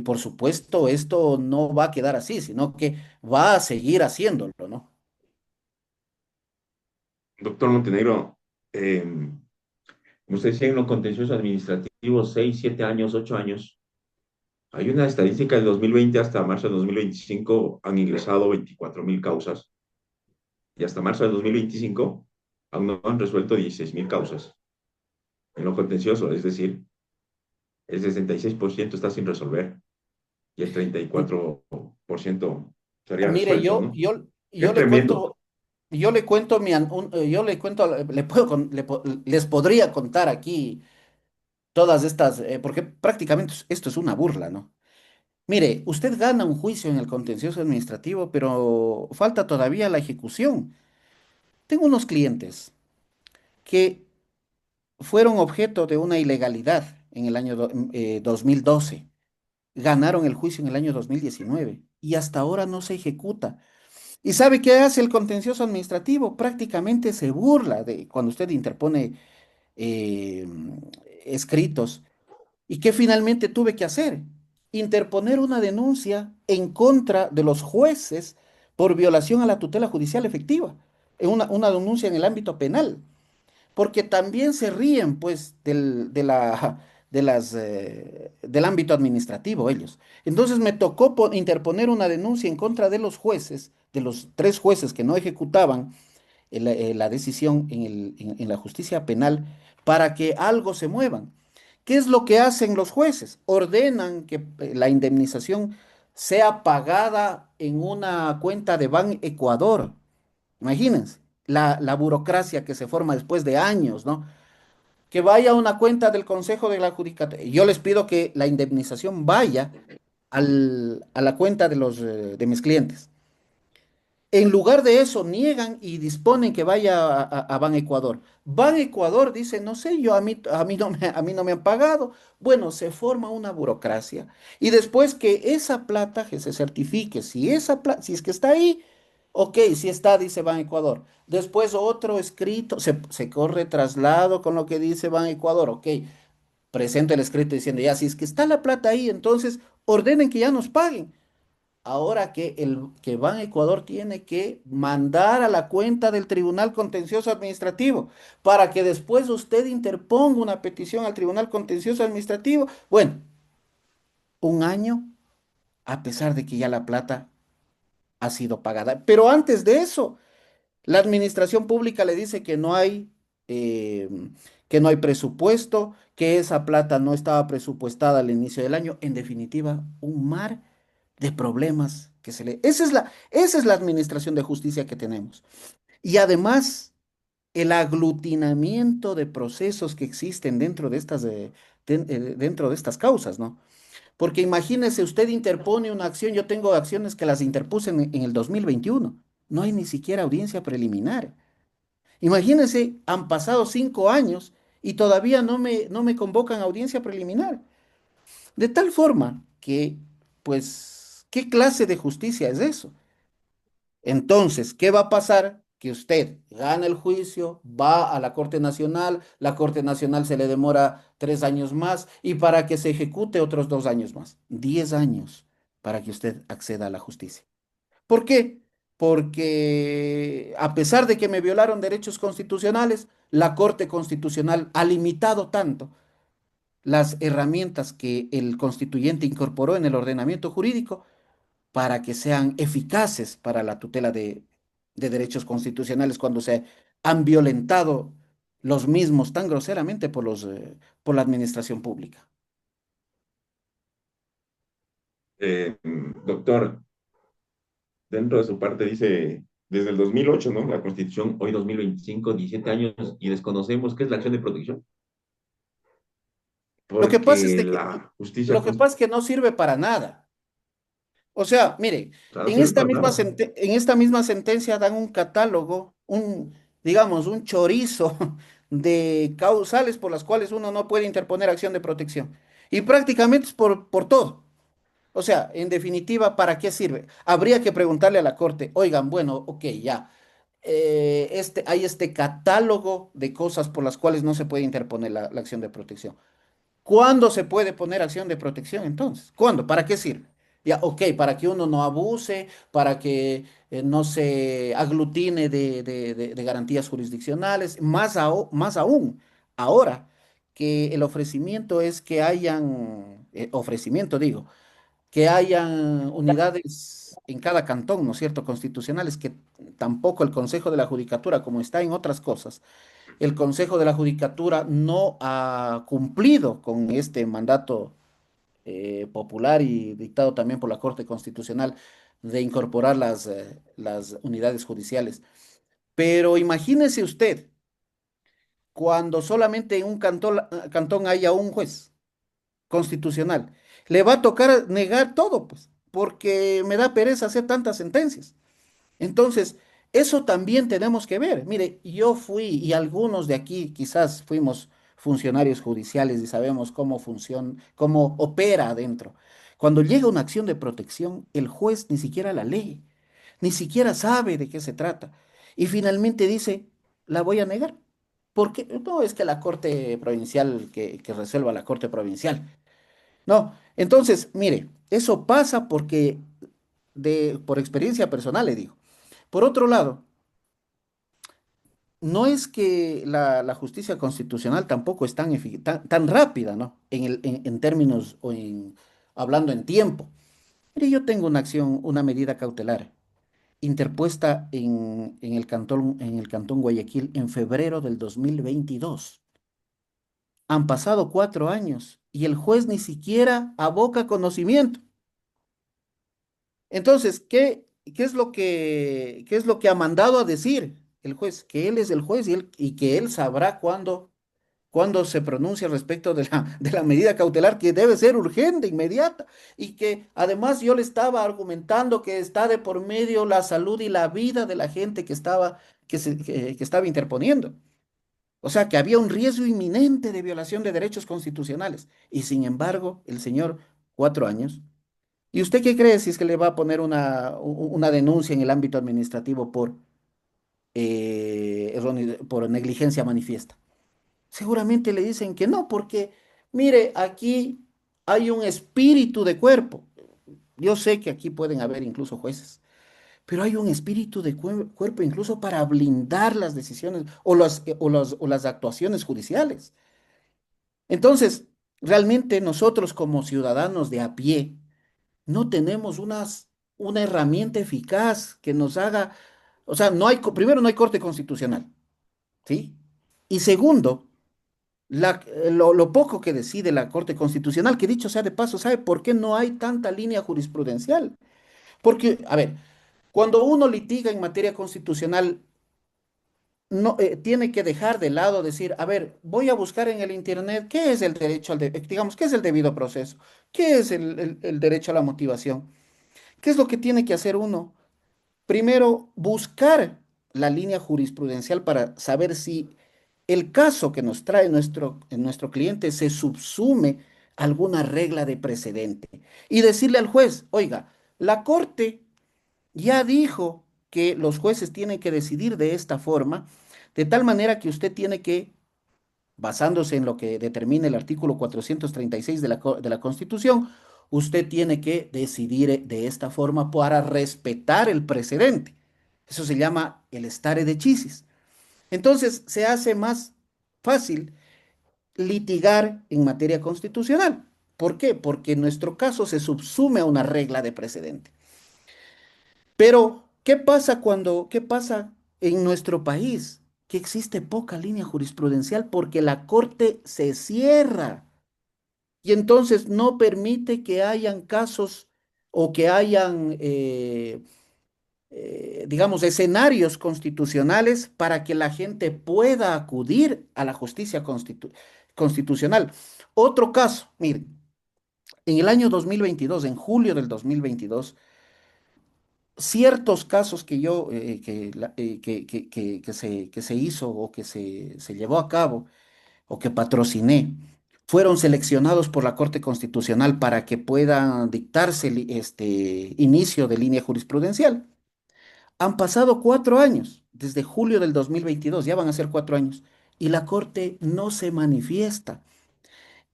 por supuesto esto no va a quedar así, sino que va a seguir haciéndolo, ¿no? Doctor Montenegro, usted decía en lo contencioso administrativo, 6, 7 años, 8 años. Hay una estadística de 2020 hasta marzo de 2025 han ingresado 24.000 causas y hasta marzo de 2025 aún no han resuelto 16.000 causas en lo contencioso, es decir, el 66% está sin resolver y el 34% sería Mire, resuelto, yo, ¿no? yo, Es yo le tremendo. cuento, yo le cuento yo le cuento, les podría contar aquí todas estas, porque prácticamente esto es una burla, ¿no? Mire, usted gana un juicio en el contencioso administrativo, pero falta todavía la ejecución. Tengo unos clientes que fueron objeto de una ilegalidad en el año 2012. Ganaron el juicio en el año 2019 y hasta ahora no se ejecuta. ¿Y sabe qué hace el contencioso administrativo? Prácticamente se burla de cuando usted interpone eh, escritos. ¿Y qué finalmente tuve que hacer? interponer una denuncia en contra de los jueces por violación a la tutela judicial efectiva, en una denuncia en el ámbito penal, porque también se ríen, pues, del ámbito administrativo ellos. Entonces me tocó interponer una denuncia en contra de los jueces, de los tres jueces que no ejecutaban la decisión en la justicia penal para que algo se muevan. ¿Qué es lo que hacen los jueces? Ordenan que la indemnización sea pagada en una cuenta de Ban Ecuador. Imagínense la burocracia que se forma después de años, ¿no? Que vaya a una cuenta del Consejo de la Judicatura. Yo les pido que la indemnización vaya a la cuenta de mis clientes. En lugar de eso, niegan y disponen que vaya a Ban Ecuador. Ban Ecuador dice, no sé, a mí no me han pagado. Bueno, se forma una burocracia. Y después que esa plata, que se certifique, si es que está ahí, ok, si está, dice Ban Ecuador. Después otro escrito, se corre traslado con lo que dice Ban Ecuador, ok. Presento el escrito diciendo, ya, si es que está la plata ahí, entonces ordenen que ya nos paguen. Ahora que Ban Ecuador tiene que mandar a la cuenta del Tribunal Contencioso Administrativo para que después usted interponga una petición al Tribunal Contencioso Administrativo. Bueno, un año a pesar de que ya la plata ha sido pagada. Pero antes de eso, la administración pública le dice eh, que no hay presupuesto, que esa plata no estaba presupuestada al inicio del año. En definitiva, un mar de problemas que se le... Esa es la administración de justicia que tenemos. Y además, el aglutinamiento de procesos que existen dentro de estas causas, ¿no? Porque imagínese, usted interpone una acción, yo tengo acciones que las interpuse en el 2021. No hay ni siquiera audiencia preliminar. Imagínense, han pasado 5 años y todavía no me convocan a audiencia preliminar. De tal forma que, pues, ¿qué clase de justicia es eso? Entonces, ¿qué va a pasar? Que usted gana el juicio, va a la Corte Nacional, la Corte Nacional se le demora 3 años más y para que se ejecute otros 2 años más. 10 años para que usted acceda a la justicia. ¿Por qué? Porque a pesar de que me violaron derechos constitucionales, la Corte Constitucional ha limitado tanto las herramientas que el constituyente incorporó en el ordenamiento jurídico para que sean eficaces para la tutela de derechos constitucionales cuando se han violentado los mismos tan groseramente por la administración pública. Doctor, dentro de su parte dice, desde el 2008, ¿no? La Constitución, hoy 2025, 17 años, y desconocemos qué es la acción de protección, Lo que pasa es porque de que, la justicia, lo que pasa es que no sirve para nada. O sea, mire, claro, sirve para nada. en esta misma sentencia dan un catálogo, digamos, un chorizo de causales por las cuales uno no puede interponer acción de protección. Y prácticamente es por todo. O sea, en definitiva, ¿para qué sirve? Habría que preguntarle a la Corte, oigan, bueno, ok, ya, hay este catálogo de cosas por las cuales no se puede interponer la acción de protección. ¿Cuándo se puede poner acción de protección entonces? ¿Cuándo? ¿Para qué sirve? Ya, ok, para que uno no abuse, para que no se aglutine de garantías jurisdiccionales, más aún, ahora que el ofrecimiento es que hayan, ofrecimiento digo, que hayan unidades en cada cantón, ¿no es cierto?, constitucionales, que tampoco el Consejo de la Judicatura, como está en otras cosas, el Consejo de la Judicatura no ha cumplido con este mandato popular y dictado también por la Corte Constitucional de incorporar las unidades judiciales. Pero imagínese usted, cuando solamente en un cantón haya un juez constitucional, le va a tocar negar todo, pues, porque me da pereza hacer tantas sentencias. Entonces, eso también tenemos que ver. Mire, yo fui y algunos de aquí quizás fuimos funcionarios judiciales y sabemos cómo funciona, cómo opera adentro. Cuando llega una acción de protección, el juez ni siquiera la lee, ni siquiera sabe de qué se trata. Y finalmente dice, la voy a negar. Porque no es que la Corte Provincial, que resuelva la Corte Provincial. No, Entonces, mire, eso pasa porque, por experiencia personal le digo. Por otro lado, no es que la justicia constitucional tampoco es tan rápida, ¿no? En términos hablando en tiempo. Mire, yo tengo una acción, una medida cautelar interpuesta en el cantón Guayaquil en febrero del 2022. Han pasado 4 años y el juez ni siquiera aboca conocimiento. Entonces, qué es lo que ha mandado a decir el juez? Que él es el juez y que él sabrá cuándo se pronuncia respecto de de la medida cautelar, que debe ser urgente, inmediata, y que además yo le estaba argumentando que está de por medio la salud y la vida de la gente que estaba interponiendo. O sea, que había un riesgo inminente de violación de derechos constitucionales. Y sin embargo, el señor, 4 años. ¿Y usted qué cree si es que le va a poner una denuncia en el ámbito administrativo por negligencia manifiesta? Seguramente le dicen que no, porque mire, aquí hay un espíritu de cuerpo. Yo sé que aquí pueden haber incluso jueces, pero hay un espíritu de cuerpo incluso para blindar las decisiones o las actuaciones judiciales. Entonces, realmente nosotros como ciudadanos de a pie no tenemos una herramienta eficaz que nos haga, o sea, primero no hay corte constitucional, ¿sí? Y segundo, lo poco que decide la Corte Constitucional, que dicho sea de paso, ¿sabe por qué no hay tanta línea jurisprudencial? Porque, a ver, cuando uno litiga en materia constitucional, no, tiene que dejar de lado decir, a ver, voy a buscar en el Internet qué es el derecho digamos, qué es el debido proceso, qué es el derecho a la motivación, qué es lo que tiene que hacer uno. Primero, buscar la línea jurisprudencial para saber si el caso que nos trae nuestro cliente se subsume a alguna regla de precedente y decirle al juez, oiga, la corte ya dijo que los jueces tienen que decidir de esta forma, de tal manera que usted tiene que, basándose en lo que determina el artículo 436 de la Constitución, usted tiene que decidir de esta forma para respetar el precedente. Eso se llama el stare decisis. Entonces se hace más fácil litigar en materia constitucional. ¿Por qué? Porque nuestro caso se subsume a una regla de precedente. Pero, qué pasa en nuestro país? Que existe poca línea jurisprudencial porque la Corte se cierra y entonces no permite que hayan casos o que hayan, digamos, escenarios constitucionales para que la gente pueda acudir a la justicia constitucional. Otro caso, miren, en el año 2022, en julio del 2022, ciertos casos que yo, que se hizo o que se llevó a cabo o que patrociné, fueron seleccionados por la Corte Constitucional para que puedan dictarse este inicio de línea jurisprudencial. Han pasado 4 años, desde julio del 2022, ya van a ser 4 años, y la Corte no se manifiesta.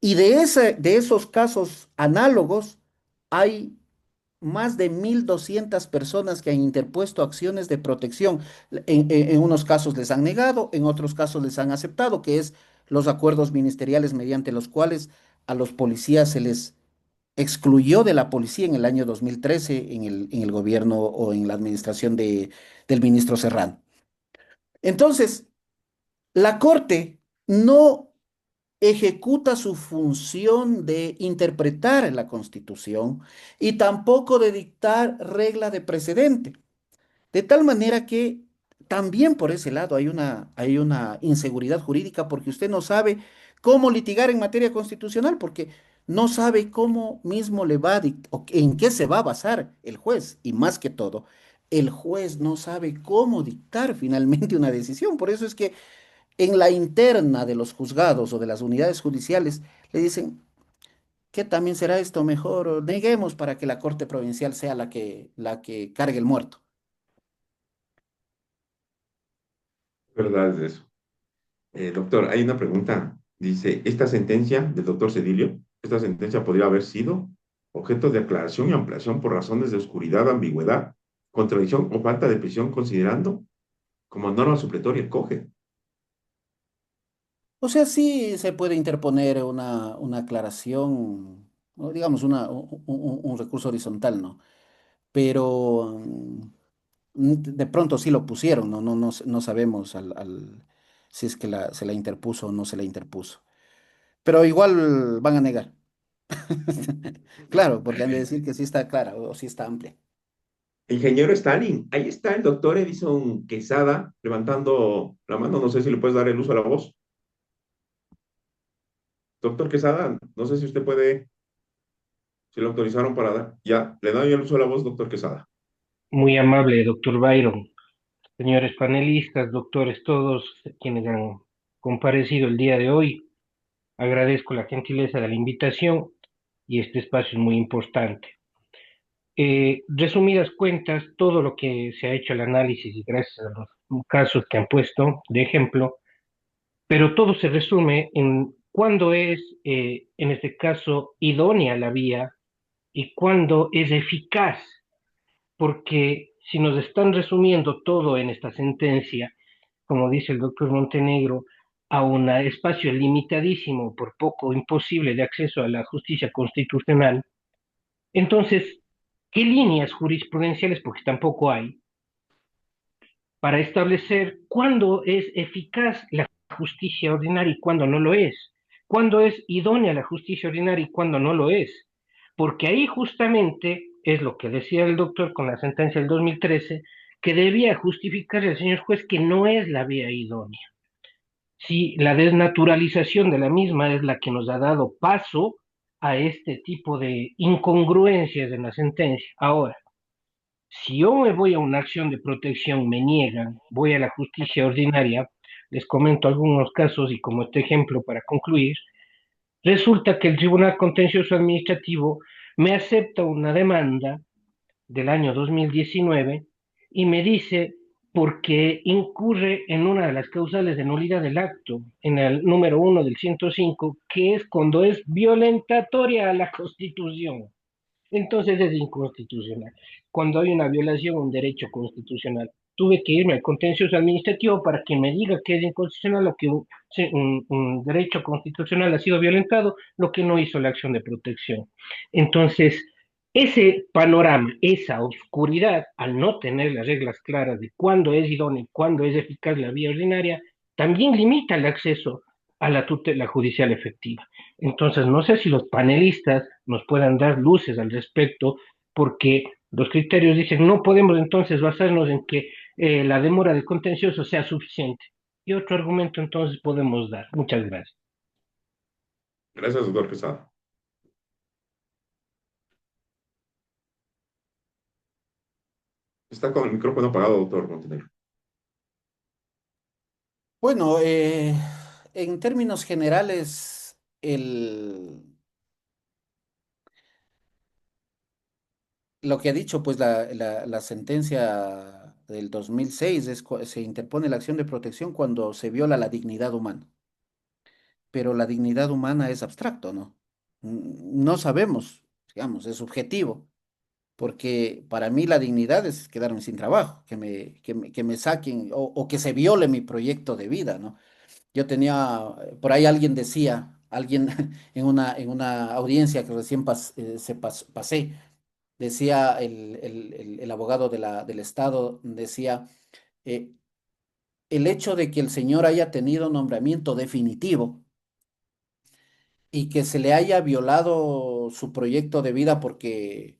Y de esos casos análogos, hay más de 1.200 personas que han interpuesto acciones de protección. En unos casos les han negado, en otros casos les han aceptado, que es los acuerdos ministeriales mediante los cuales a los policías se les excluyó de la policía en el año 2013 en el gobierno o en la administración del ministro Serrano. Entonces, la Corte no ejecuta su función de interpretar la Constitución y tampoco de dictar regla de precedente. De tal manera que también por ese lado hay una inseguridad jurídica porque usted no sabe cómo litigar en materia constitucional, porque no sabe cómo mismo le va a o en qué se va a basar el juez. Y más que todo, el juez no sabe cómo dictar finalmente una decisión. Por eso es que en la interna de los juzgados o de las unidades judiciales le dicen, ¿qué también será esto? Mejor neguemos para que la Corte Provincial sea la que cargue el muerto. ¿Verdad es eso? Doctor, hay una pregunta. Dice, ¿esta sentencia del doctor Cedillo esta sentencia podría haber sido objeto de aclaración y ampliación por razones de oscuridad, ambigüedad, contradicción o falta de precisión, considerando como norma supletoria coge. O sea, sí se puede interponer una aclaración, o digamos, un recurso horizontal, ¿no? Pero de pronto sí lo pusieron, ¿no? No sabemos si es que se la interpuso o no se la interpuso. Pero igual van a negar. Claro, porque han de decir que sí está clara o sí está amplia. Ingeniero Stalin, ahí está el doctor Edison Quesada levantando la mano. No sé si le puedes dar el uso a la voz. Doctor Quesada, no sé si usted puede, si lo autorizaron para dar. Ya, le doy el uso a la voz, doctor Quesada. Muy amable, doctor Byron, señores panelistas, doctores, todos quienes han comparecido el día de hoy. Agradezco la gentileza de la invitación y este espacio es muy importante. Resumidas cuentas, todo lo que se ha hecho el análisis y gracias a los casos que han puesto de ejemplo, pero todo se resume en cuándo es, en este caso, idónea la vía y cuándo es eficaz, porque si nos están resumiendo todo en esta sentencia, como dice el doctor Montenegro, a un espacio limitadísimo, por poco imposible de acceso a la justicia constitucional, entonces, ¿qué líneas jurisprudenciales, porque tampoco hay, para establecer cuándo es eficaz la justicia ordinaria y cuándo no lo es? ¿Cuándo es idónea la justicia ordinaria y cuándo no lo es? Porque ahí justamente es lo que decía el doctor con la sentencia del 2013, que debía justificar el señor juez que no es la vía idónea. Si la desnaturalización de la misma es la que nos ha dado paso a este tipo de incongruencias en la sentencia. Ahora, si yo me voy a una acción de protección, me niegan, voy a la justicia ordinaria, les comento algunos casos y como este ejemplo para concluir, resulta que el Tribunal Contencioso Administrativo me acepta una demanda del año 2019 y me dice porque incurre en una de las causales de nulidad del acto, en el número 1 del 105, que es cuando es violentatoria a la Constitución. Entonces es inconstitucional. Cuando hay una violación a un derecho constitucional, tuve que irme al contencioso administrativo para que me diga que es inconstitucional lo que un derecho constitucional ha sido violentado, lo que no hizo la acción de protección. Entonces, ese panorama, esa oscuridad, al no tener las reglas claras de cuándo es idóneo, cuándo es eficaz la vía ordinaria, también limita el acceso a la tutela judicial efectiva. Entonces, no sé si los panelistas nos puedan dar luces al respecto, porque los criterios dicen no podemos entonces basarnos en que la demora del contencioso sea suficiente. ¿Y otro argumento entonces podemos dar? Muchas gracias. Gracias, doctor Quesada. Está con el micrófono apagado, doctor Montenegro. Bueno, en términos generales, lo que ha dicho pues la sentencia del 2006 es se interpone la acción de protección cuando se viola la dignidad humana. Pero la dignidad humana es abstracto, ¿no? No sabemos, digamos, es subjetivo, porque para mí la dignidad es quedarme sin trabajo, que me saquen o que se viole mi proyecto de vida, ¿no? Yo tenía, por ahí alguien decía, alguien en una audiencia que recién pasé, decía el abogado del Estado, decía, eh, el hecho de que el señor haya tenido nombramiento definitivo y que se le haya violado su proyecto de vida porque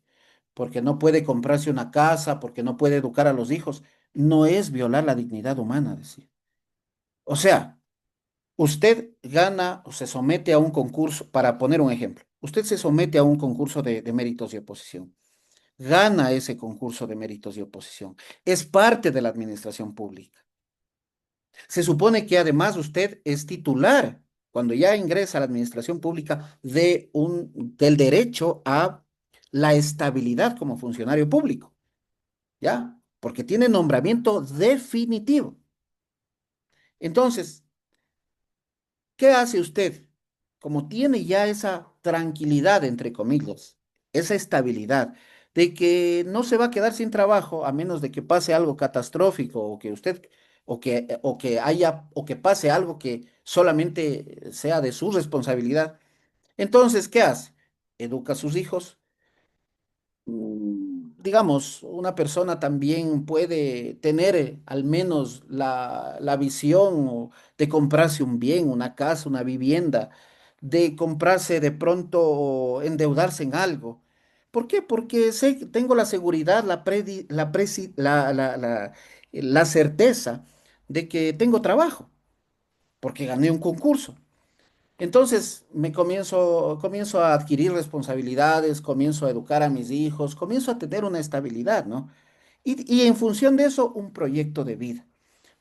no puede comprarse una casa, porque no puede educar a los hijos, no es violar la dignidad humana, decía. O sea, usted gana o se somete a un concurso, para poner un ejemplo, usted se somete a un concurso de méritos y oposición, gana ese concurso de méritos y oposición, es parte de la administración pública. Se supone que además usted es titular, cuando ya ingresa a la administración pública, del derecho a la estabilidad como funcionario público, ¿ya? Porque tiene nombramiento definitivo. Entonces, ¿qué hace usted? Como tiene ya tranquilidad, entre comillas, esa estabilidad de que no se va a quedar sin trabajo a menos de que pase algo catastrófico o que usted o que pase algo que solamente sea de su responsabilidad. Entonces, ¿qué hace? Educa a sus hijos. Digamos, una persona también puede tener al menos la visión de comprarse un bien, una casa, una vivienda, de comprarse de pronto o endeudarse en algo. ¿Por qué? Porque sé, tengo la seguridad, la certeza de que tengo trabajo, porque gané un concurso. Entonces comienzo a adquirir responsabilidades, comienzo a educar a mis hijos, comienzo a tener una estabilidad, ¿no? Y en función de eso, un proyecto de vida.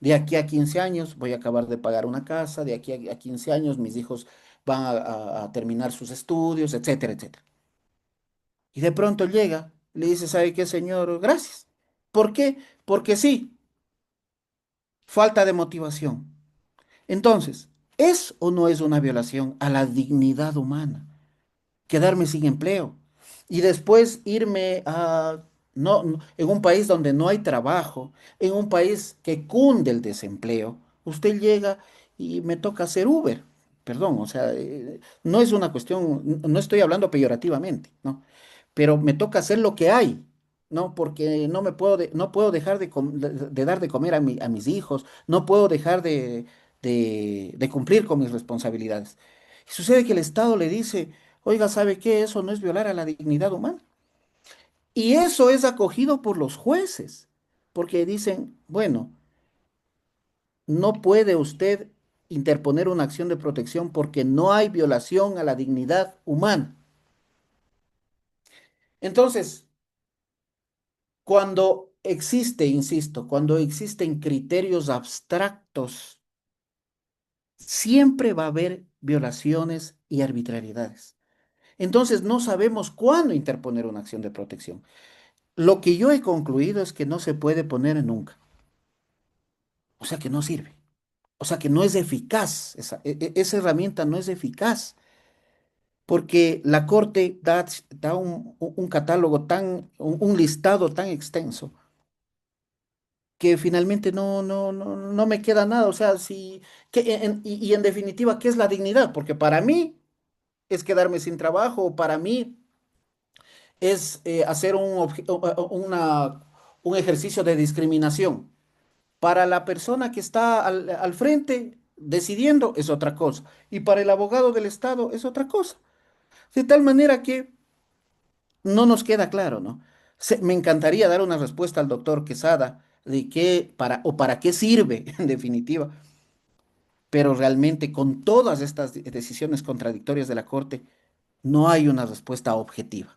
De aquí a 15 años voy a acabar de pagar una casa, de aquí a 15 años mis hijos van a terminar sus estudios, etcétera, etcétera. Y de pronto llega, le dice, ¿sabe qué, señor? Gracias. ¿Por qué? Porque sí, falta de motivación. Entonces, ¿es o no es una violación a la dignidad humana quedarme sin empleo y después irme a, en un país donde no hay trabajo, en un país que cunde el desempleo? Usted llega y me toca hacer Uber? Perdón, o sea, no es una cuestión, no estoy hablando peyorativamente, ¿no? Pero me toca hacer lo que hay, ¿no? Porque no puedo dejar de dar de comer a mis hijos, no puedo dejar de cumplir con mis responsabilidades. Y sucede que el Estado le dice, oiga, ¿sabe qué? Eso no es violar a la dignidad humana. Y eso es acogido por los jueces, porque dicen, bueno, no puede usted interponer una acción de protección porque no hay violación a la dignidad humana. Entonces, cuando existe, insisto, cuando existen criterios abstractos, siempre va a haber violaciones y arbitrariedades. Entonces, no sabemos cuándo interponer una acción de protección. Lo que yo he concluido es que no se puede poner nunca. O sea que no sirve. O sea que no es eficaz. Esa herramienta no es eficaz porque la Corte da un catálogo un listado tan extenso que finalmente no me queda nada. O sea, y en definitiva, ¿qué es la dignidad? Porque para mí es quedarme sin trabajo, o para mí es hacer un ejercicio de discriminación. Para la persona que está al frente decidiendo es otra cosa. Y para el abogado del Estado es otra cosa. De tal manera que no nos queda claro, ¿no? Me encantaría dar una respuesta al doctor Quesada de para qué sirve, en definitiva, pero realmente con todas estas decisiones contradictorias de la Corte, no hay una respuesta objetiva.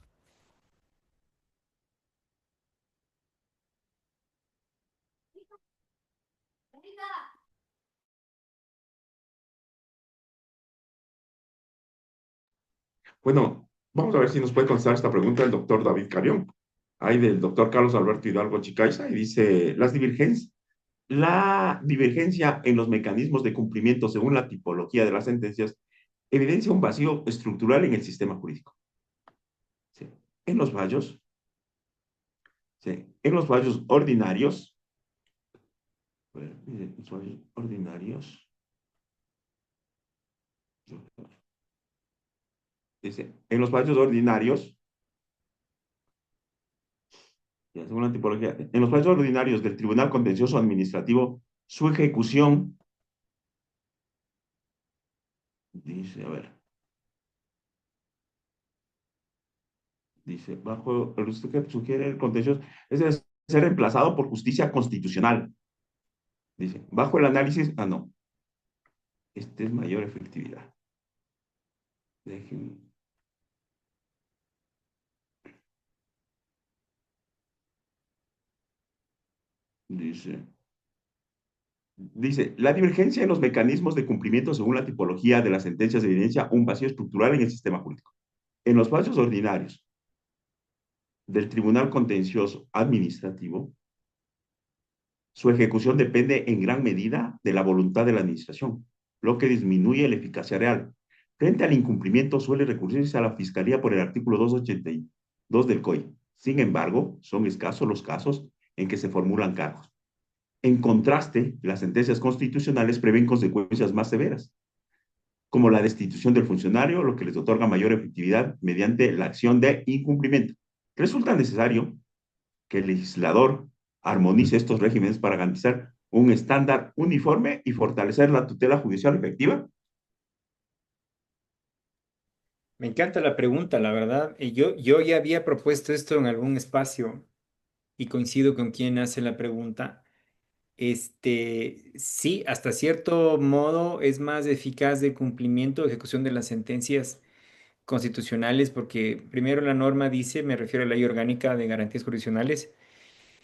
Bueno, vamos a ver si nos puede contestar esta pregunta el doctor David Carrión. Hay del doctor Carlos Alberto Hidalgo Chicaiza y dice, la divergencia en los mecanismos de cumplimiento según la tipología de las sentencias evidencia un vacío estructural en el sistema jurídico. ¿Sí? En los fallos, ¿sí? En los fallos ordinarios, los fallos ordinarios, dice, en los fallos ordinarios, ya, según la tipología, en los fallos ordinarios del Tribunal Contencioso Administrativo, su ejecución, dice, a ver, dice, bajo el usted que sugiere el contencioso, es de ser reemplazado por justicia constitucional. Dice, bajo el análisis, no, este es mayor efectividad. Déjenme. Dice, la divergencia en los mecanismos de cumplimiento según la tipología de las sentencias evidencia un vacío estructural en el sistema jurídico. En los fallos ordinarios del Tribunal Contencioso Administrativo, su ejecución depende en gran medida de la voluntad de la administración, lo que disminuye la eficacia real. Frente al incumplimiento suele recurrirse a la Fiscalía por el artículo 282 del COI. Sin embargo, son escasos los casos en que se formulan cargos. En contraste, las sentencias constitucionales prevén consecuencias más severas, como la destitución del funcionario, lo que les otorga mayor efectividad mediante la acción de incumplimiento. Resulta necesario que el legislador armonice estos regímenes para garantizar un estándar uniforme y fortalecer la tutela judicial efectiva. Me encanta la pregunta, la verdad. Y yo ya había propuesto esto en algún espacio y coincido con quien hace la pregunta. Sí, hasta cierto modo es más eficaz el cumplimiento o ejecución de las sentencias constitucionales, porque primero la norma dice, me refiero a la Ley Orgánica de Garantías Jurisdiccionales,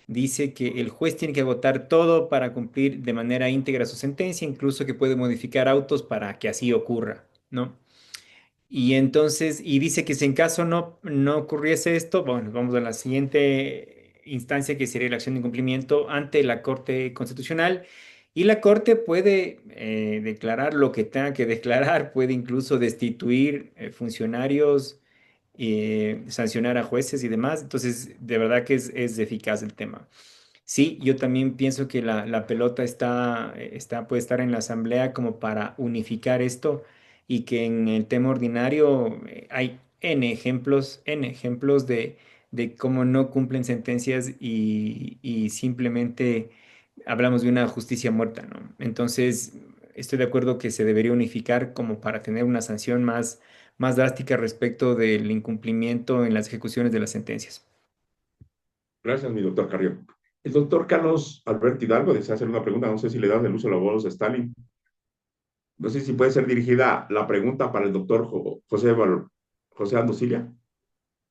dice que el juez tiene que agotar todo para cumplir de manera íntegra su sentencia, incluso que puede modificar autos para que así ocurra, ¿no? Y entonces, y dice que si en caso no ocurriese esto, bueno, vamos a la siguiente instancia que sería la acción de incumplimiento ante la Corte Constitucional. Y la Corte puede declarar lo que tenga que declarar, puede incluso destituir funcionarios, sancionar a jueces y demás. Entonces, de verdad que es eficaz el tema. Sí, yo también pienso que la pelota puede estar en la asamblea como para unificar esto y que en el tema ordinario hay N ejemplos de cómo no cumplen sentencias y simplemente hablamos de una justicia muerta, ¿no? Entonces, estoy de acuerdo que se debería unificar como para tener una sanción más drástica respecto del incumplimiento en las ejecuciones de las sentencias. Gracias, mi doctor Carrió. El doctor Carlos Alberto Hidalgo desea hacer una pregunta. No sé si le das el uso de la voz a Stalin. No sé si puede ser dirigida la pregunta para el doctor José Aldo Cilia.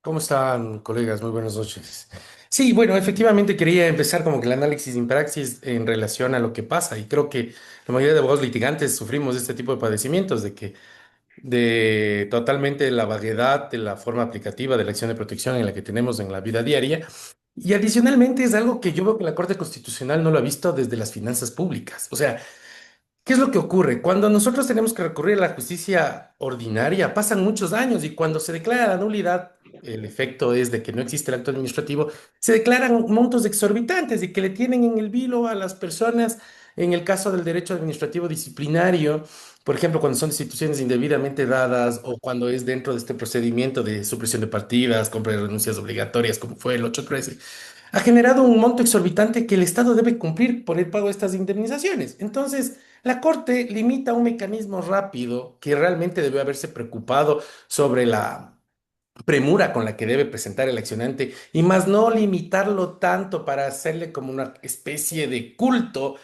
¿Cómo están, colegas? Muy buenas noches. Sí, bueno, efectivamente quería empezar como que el análisis in praxis en relación a lo que pasa y creo que la mayoría de abogados litigantes sufrimos de este tipo de padecimientos, de totalmente la vaguedad de la forma aplicativa de la acción de protección en la que tenemos en la vida diaria. Y adicionalmente es algo que yo veo que la Corte Constitucional no lo ha visto desde las finanzas públicas. O sea, ¿qué es lo que ocurre? Cuando nosotros tenemos que recurrir a la justicia ordinaria, pasan muchos años y cuando se declara la nulidad, el efecto es de que no existe el acto administrativo, se declaran montos exorbitantes y que le tienen en el vilo a las personas en el caso del derecho administrativo disciplinario, por ejemplo, cuando son destituciones indebidamente dadas o cuando es dentro de este procedimiento de supresión de partidas, compra de renuncias obligatorias, como fue el 813, ha generado un monto exorbitante que el Estado debe cumplir por el pago de estas indemnizaciones. Entonces, la Corte limita un mecanismo rápido que realmente debe haberse preocupado sobre la premura con la que debe presentar el accionante y más no limitarlo tanto para hacerle como una especie de culto,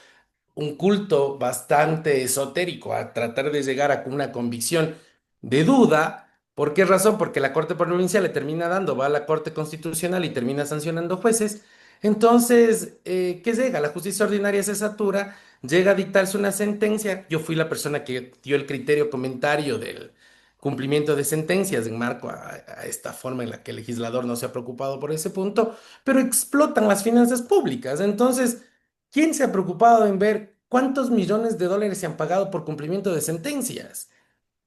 un culto bastante esotérico, a tratar de llegar a una convicción de duda. ¿Por qué razón? Porque la Corte Provincial le termina dando, va a la Corte Constitucional y termina sancionando jueces. Entonces, ¿qué llega? La justicia ordinaria se satura, llega a dictarse una sentencia. Yo fui la persona que dio el criterio comentario del cumplimiento de sentencias en marco a esta forma en la que el legislador no se ha preocupado por ese punto, pero explotan las finanzas públicas. Entonces, ¿quién se ha preocupado en ver cuántos millones de dólares se han pagado por cumplimiento de sentencias?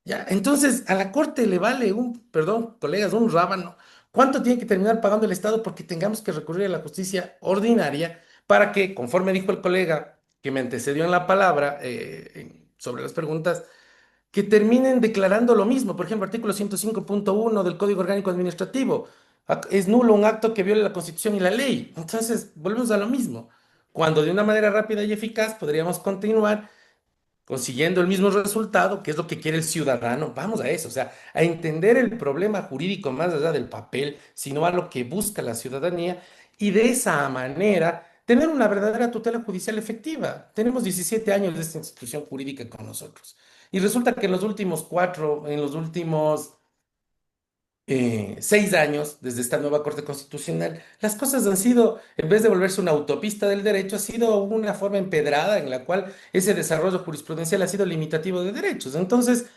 Ya, entonces a la corte le vale perdón, colegas, un rábano. ¿Cuánto tiene que terminar pagando el Estado porque tengamos que recurrir a la justicia ordinaria para que, conforme dijo el colega que me antecedió en la palabra sobre las preguntas, que terminen declarando lo mismo? Por ejemplo, artículo 105.1 del Código Orgánico Administrativo. Es nulo un acto que viole la Constitución y la ley. Entonces, volvemos a lo mismo. Cuando de una manera rápida y eficaz podríamos continuar consiguiendo el mismo resultado, que es lo que quiere el ciudadano. Vamos a eso, o sea, a entender el problema jurídico más allá del papel, sino a lo que busca la ciudadanía y de esa manera tener una verdadera tutela judicial efectiva. Tenemos 17 años de esta institución jurídica con nosotros. Y resulta que en los últimos 6 años, desde esta nueva Corte Constitucional, las cosas han sido, en vez de volverse una autopista del derecho, ha sido una forma empedrada en la cual ese desarrollo jurisprudencial ha sido limitativo de derechos. Entonces,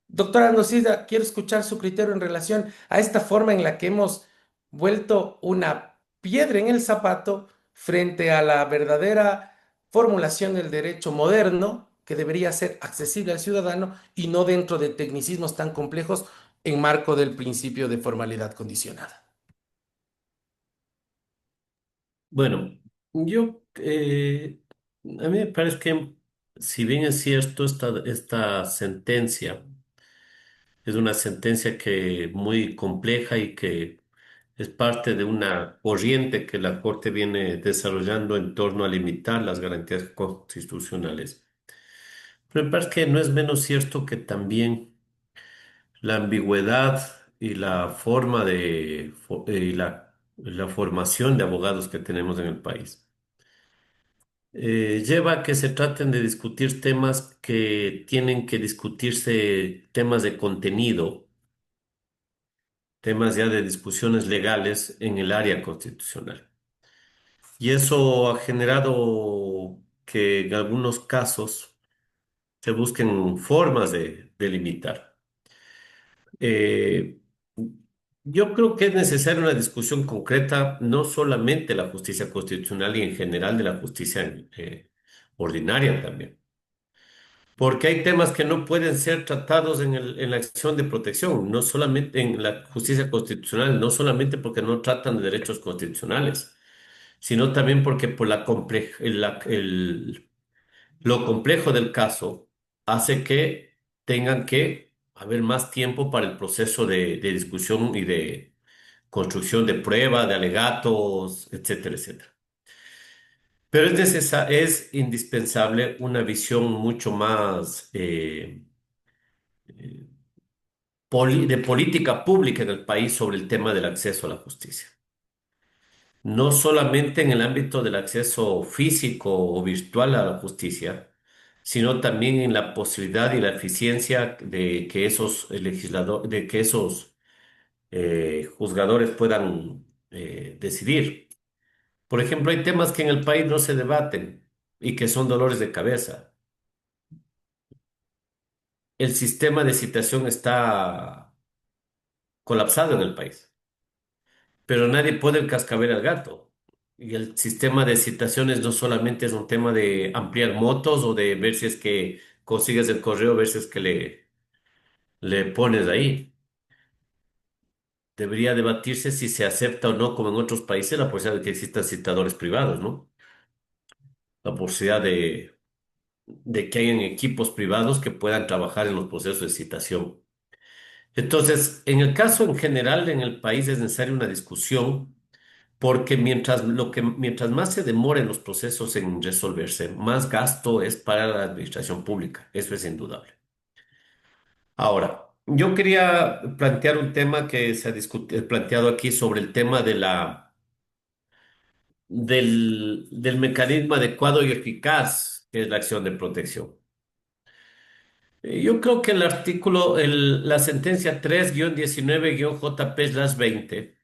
doctora Andosida, quiero escuchar su criterio en relación a esta forma en la que hemos vuelto una piedra en el zapato frente a la verdadera formulación del derecho moderno, que debería ser accesible al ciudadano y no dentro de tecnicismos tan complejos en marco del principio de formalidad condicionada. Bueno, yo, a mí me parece que si bien es cierto, esta sentencia es una sentencia que muy compleja y que es parte de una corriente que la Corte viene desarrollando en torno a limitar las garantías constitucionales. Pero me parece que no es menos cierto que también la ambigüedad y la forma la formación de abogados que tenemos en el país lleva a que se traten de discutir temas que tienen que discutirse, temas de contenido, temas ya de discusiones legales en el área constitucional. Y eso ha generado que en algunos casos se busquen formas de limitar. Eh, yo creo que es necesaria una discusión concreta, no solamente de la justicia constitucional y en general de la justicia ordinaria también. Porque hay temas que no pueden ser tratados en la acción de protección, no solamente en la justicia constitucional, no solamente porque no tratan de derechos constitucionales, sino también porque por lo complejo del caso hace que tengan que haber más tiempo para el proceso de discusión y de construcción de prueba, de alegatos, etcétera, etcétera. Pero es indispensable una visión mucho más de política pública en el país sobre el tema del acceso a la justicia. No solamente en el ámbito del acceso físico o virtual a la justicia, sino también en la posibilidad y la eficiencia de que esos legisladores, de que esos juzgadores puedan decidir. Por ejemplo, hay temas que en el país no se debaten y que son dolores de cabeza. El sistema de citación está colapsado en el país, pero nadie puede el cascabel al gato. Y el sistema de citaciones no solamente es un tema de ampliar motos o de ver si es que consigues el correo, ver si es que le pones ahí. Debería debatirse si se acepta o no, como en otros países, la posibilidad de que existan citadores privados, ¿no? La posibilidad de que hayan equipos privados que puedan trabajar en los procesos de citación. Entonces, en el caso en general en el país es necesaria una discusión porque mientras más se demoren los procesos en resolverse, más gasto es para la administración pública. Eso es indudable. Ahora, yo quería plantear un tema que se ha planteado aquí sobre el tema del mecanismo adecuado y eficaz que es la acción de protección. Yo creo que la sentencia 3-19-JP/20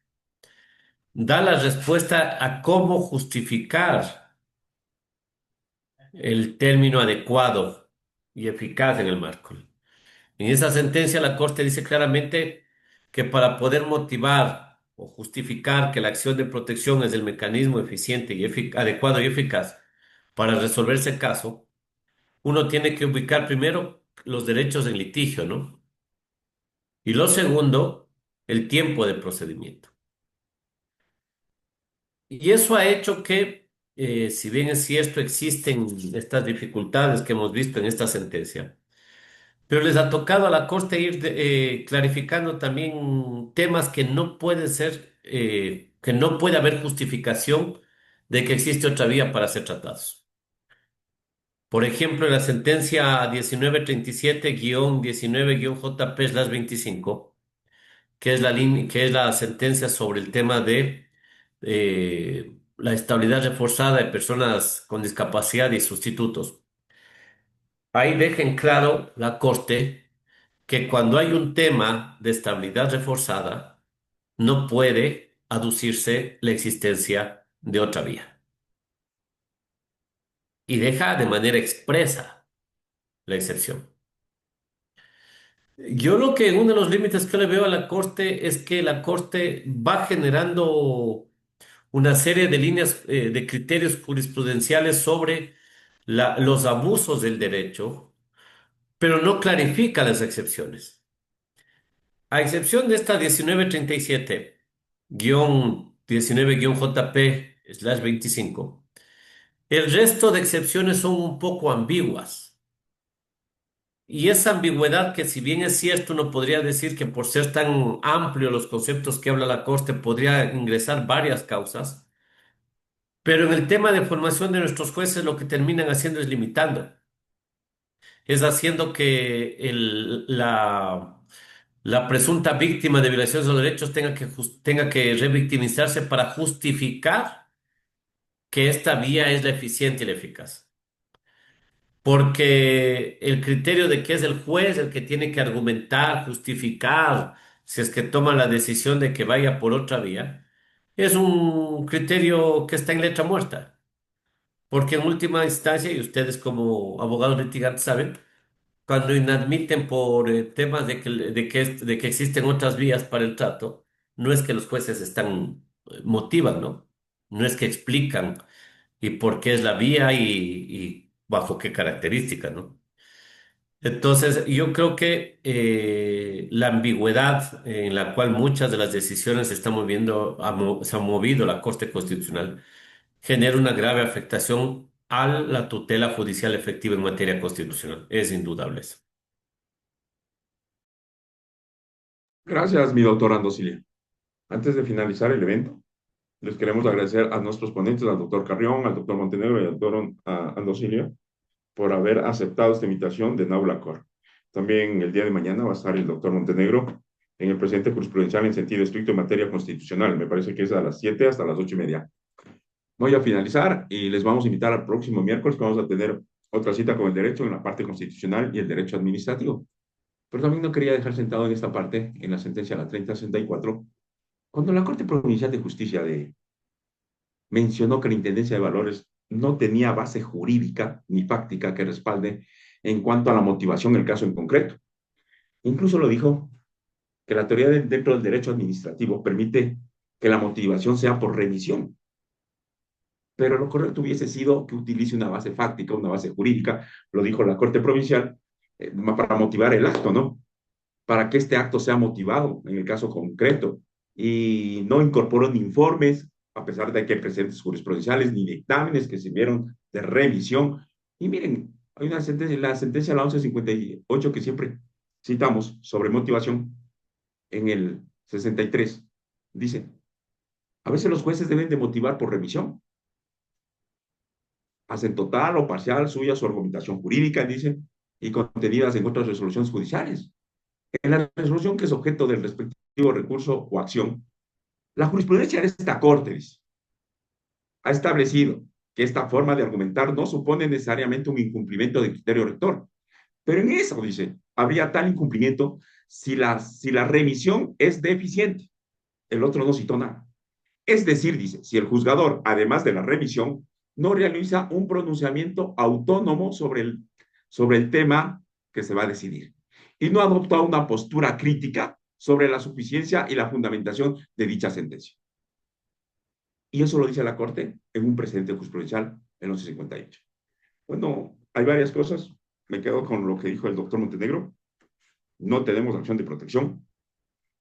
da la respuesta a cómo justificar el término adecuado y eficaz en el marco. En esa sentencia, la Corte dice claramente que para poder motivar o justificar que la acción de protección es el mecanismo eficiente y adecuado y eficaz para resolver ese caso, uno tiene que ubicar primero los derechos en litigio, ¿no? Y lo segundo, el tiempo de procedimiento. Y eso ha hecho que, si bien es cierto, existen estas dificultades que hemos visto en esta sentencia, pero les ha tocado a la Corte ir clarificando también temas que no pueden ser, que no puede haber justificación de que existe otra vía para ser tratados. Por ejemplo, en la sentencia 1937-19-JP/25, que es la sentencia sobre el tema de la estabilidad reforzada de personas con discapacidad y sustitutos. Ahí dejen claro la Corte que cuando hay un tema de estabilidad reforzada, no puede aducirse la existencia de otra vía. Y deja de manera expresa la excepción. Yo lo que uno de los límites que le veo a la Corte es que la Corte va generando una serie de líneas, de criterios jurisprudenciales sobre los abusos del derecho, pero no clarifica las excepciones. A excepción de esta 1937-19-JP/25, el resto de excepciones son un poco ambiguas. Y esa ambigüedad que si bien es cierto, uno podría decir que por ser tan amplio los conceptos que habla la Corte podría ingresar varias causas, pero en el tema de formación de nuestros jueces lo que terminan haciendo es limitando, es haciendo que la presunta víctima de violaciones de los derechos tenga que revictimizarse para justificar que esta vía es la eficiente y la eficaz. Porque el criterio de que es el juez el que tiene que argumentar, justificar, si es que toma la decisión de que vaya por otra vía, es un criterio que está en letra muerta. Porque en última instancia, y ustedes como abogados litigantes saben, cuando inadmiten por temas de que existen otras vías para el trato, no es que los jueces motivan, ¿no? No es que explican y por qué es la vía y bajo qué características, ¿no? Entonces, yo creo que la ambigüedad en la cual muchas de las decisiones se están moviendo, se ha movido la Corte Constitucional, genera una grave afectación a la tutela judicial efectiva en materia constitucional. Es indudable eso. Gracias, mi doctor Andosilia. Antes de finalizar el evento, les queremos agradecer a nuestros ponentes, al doctor Carrión, al doctor Montenegro y al doctor Andosilia, por haber aceptado esta invitación de NAULACOR. También el día de mañana va a estar el doctor Montenegro en el presente jurisprudencial en sentido estricto en materia constitucional. Me parece que es a las 7 hasta las 8:30. Voy a finalizar y les vamos a invitar al próximo miércoles que vamos a tener otra cita con el derecho en la parte constitucional y el derecho administrativo. Pero también no quería dejar sentado en esta parte, en la sentencia la 3064, cuando la Corte Provincial de Justicia mencionó que la Intendencia de Valores no tenía base jurídica ni fáctica que respalde en cuanto a la motivación del caso en concreto. Incluso lo dijo que la teoría dentro del derecho administrativo permite que la motivación sea por remisión, pero lo correcto hubiese sido que utilice una base fáctica, una base jurídica, lo dijo la Corte Provincial, para motivar el acto, ¿no? Para que este acto sea motivado en el caso concreto y no incorporó ni informes, a pesar de que hay precedentes jurisprudenciales, ni dictámenes que sirvieron de revisión. Y miren, hay una sentencia, la sentencia la 1158 que siempre citamos sobre motivación en el 63, dice, a veces los jueces deben de motivar por revisión, hacen total o parcial suya su argumentación jurídica, dice, y contenidas en otras resoluciones judiciales. En la resolución que es objeto del respectivo recurso o acción, la jurisprudencia de esta Corte dice, ha establecido que esta forma de argumentar no supone necesariamente un incumplimiento del criterio rector, pero en eso, dice, habría tal incumplimiento si la remisión es deficiente. El otro no citó nada. Es decir, dice, si el juzgador, además de la remisión, no realiza un pronunciamiento autónomo sobre el tema que se va a decidir y no adopta una postura crítica sobre la suficiencia y la fundamentación de dicha sentencia. Y eso lo dice la Corte en un precedente jurisprudencial en 1158. Bueno, hay varias cosas. Me quedo con lo que dijo el doctor Montenegro. No tenemos acción de protección.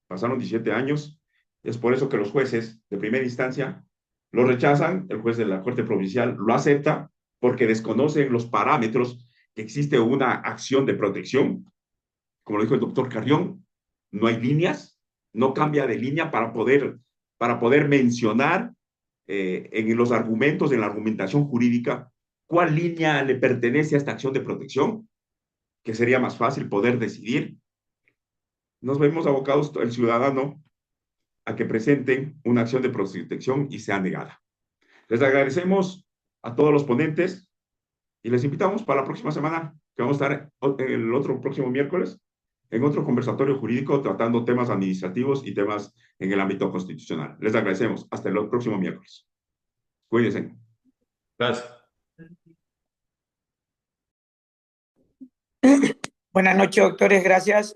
Pasaron 17 años. Es por eso que los jueces de primera instancia lo rechazan. El juez de la Corte Provincial lo acepta porque desconocen los parámetros que existe una acción de protección. Como lo dijo el doctor Carrión, no hay líneas, no cambia de línea para poder mencionar en los argumentos, en la argumentación jurídica, cuál línea le pertenece a esta acción de protección, que sería más fácil poder decidir. Nos vemos abocados el ciudadano a que presenten una acción de protección y sea negada. Les agradecemos a todos los ponentes y les invitamos para la próxima semana, que vamos a estar el otro próximo miércoles, en otro conversatorio jurídico tratando temas administrativos y temas en el ámbito constitucional. Les agradecemos. Hasta el próximo miércoles. Cuídense. Gracias. Buenas noches, doctores. Gracias.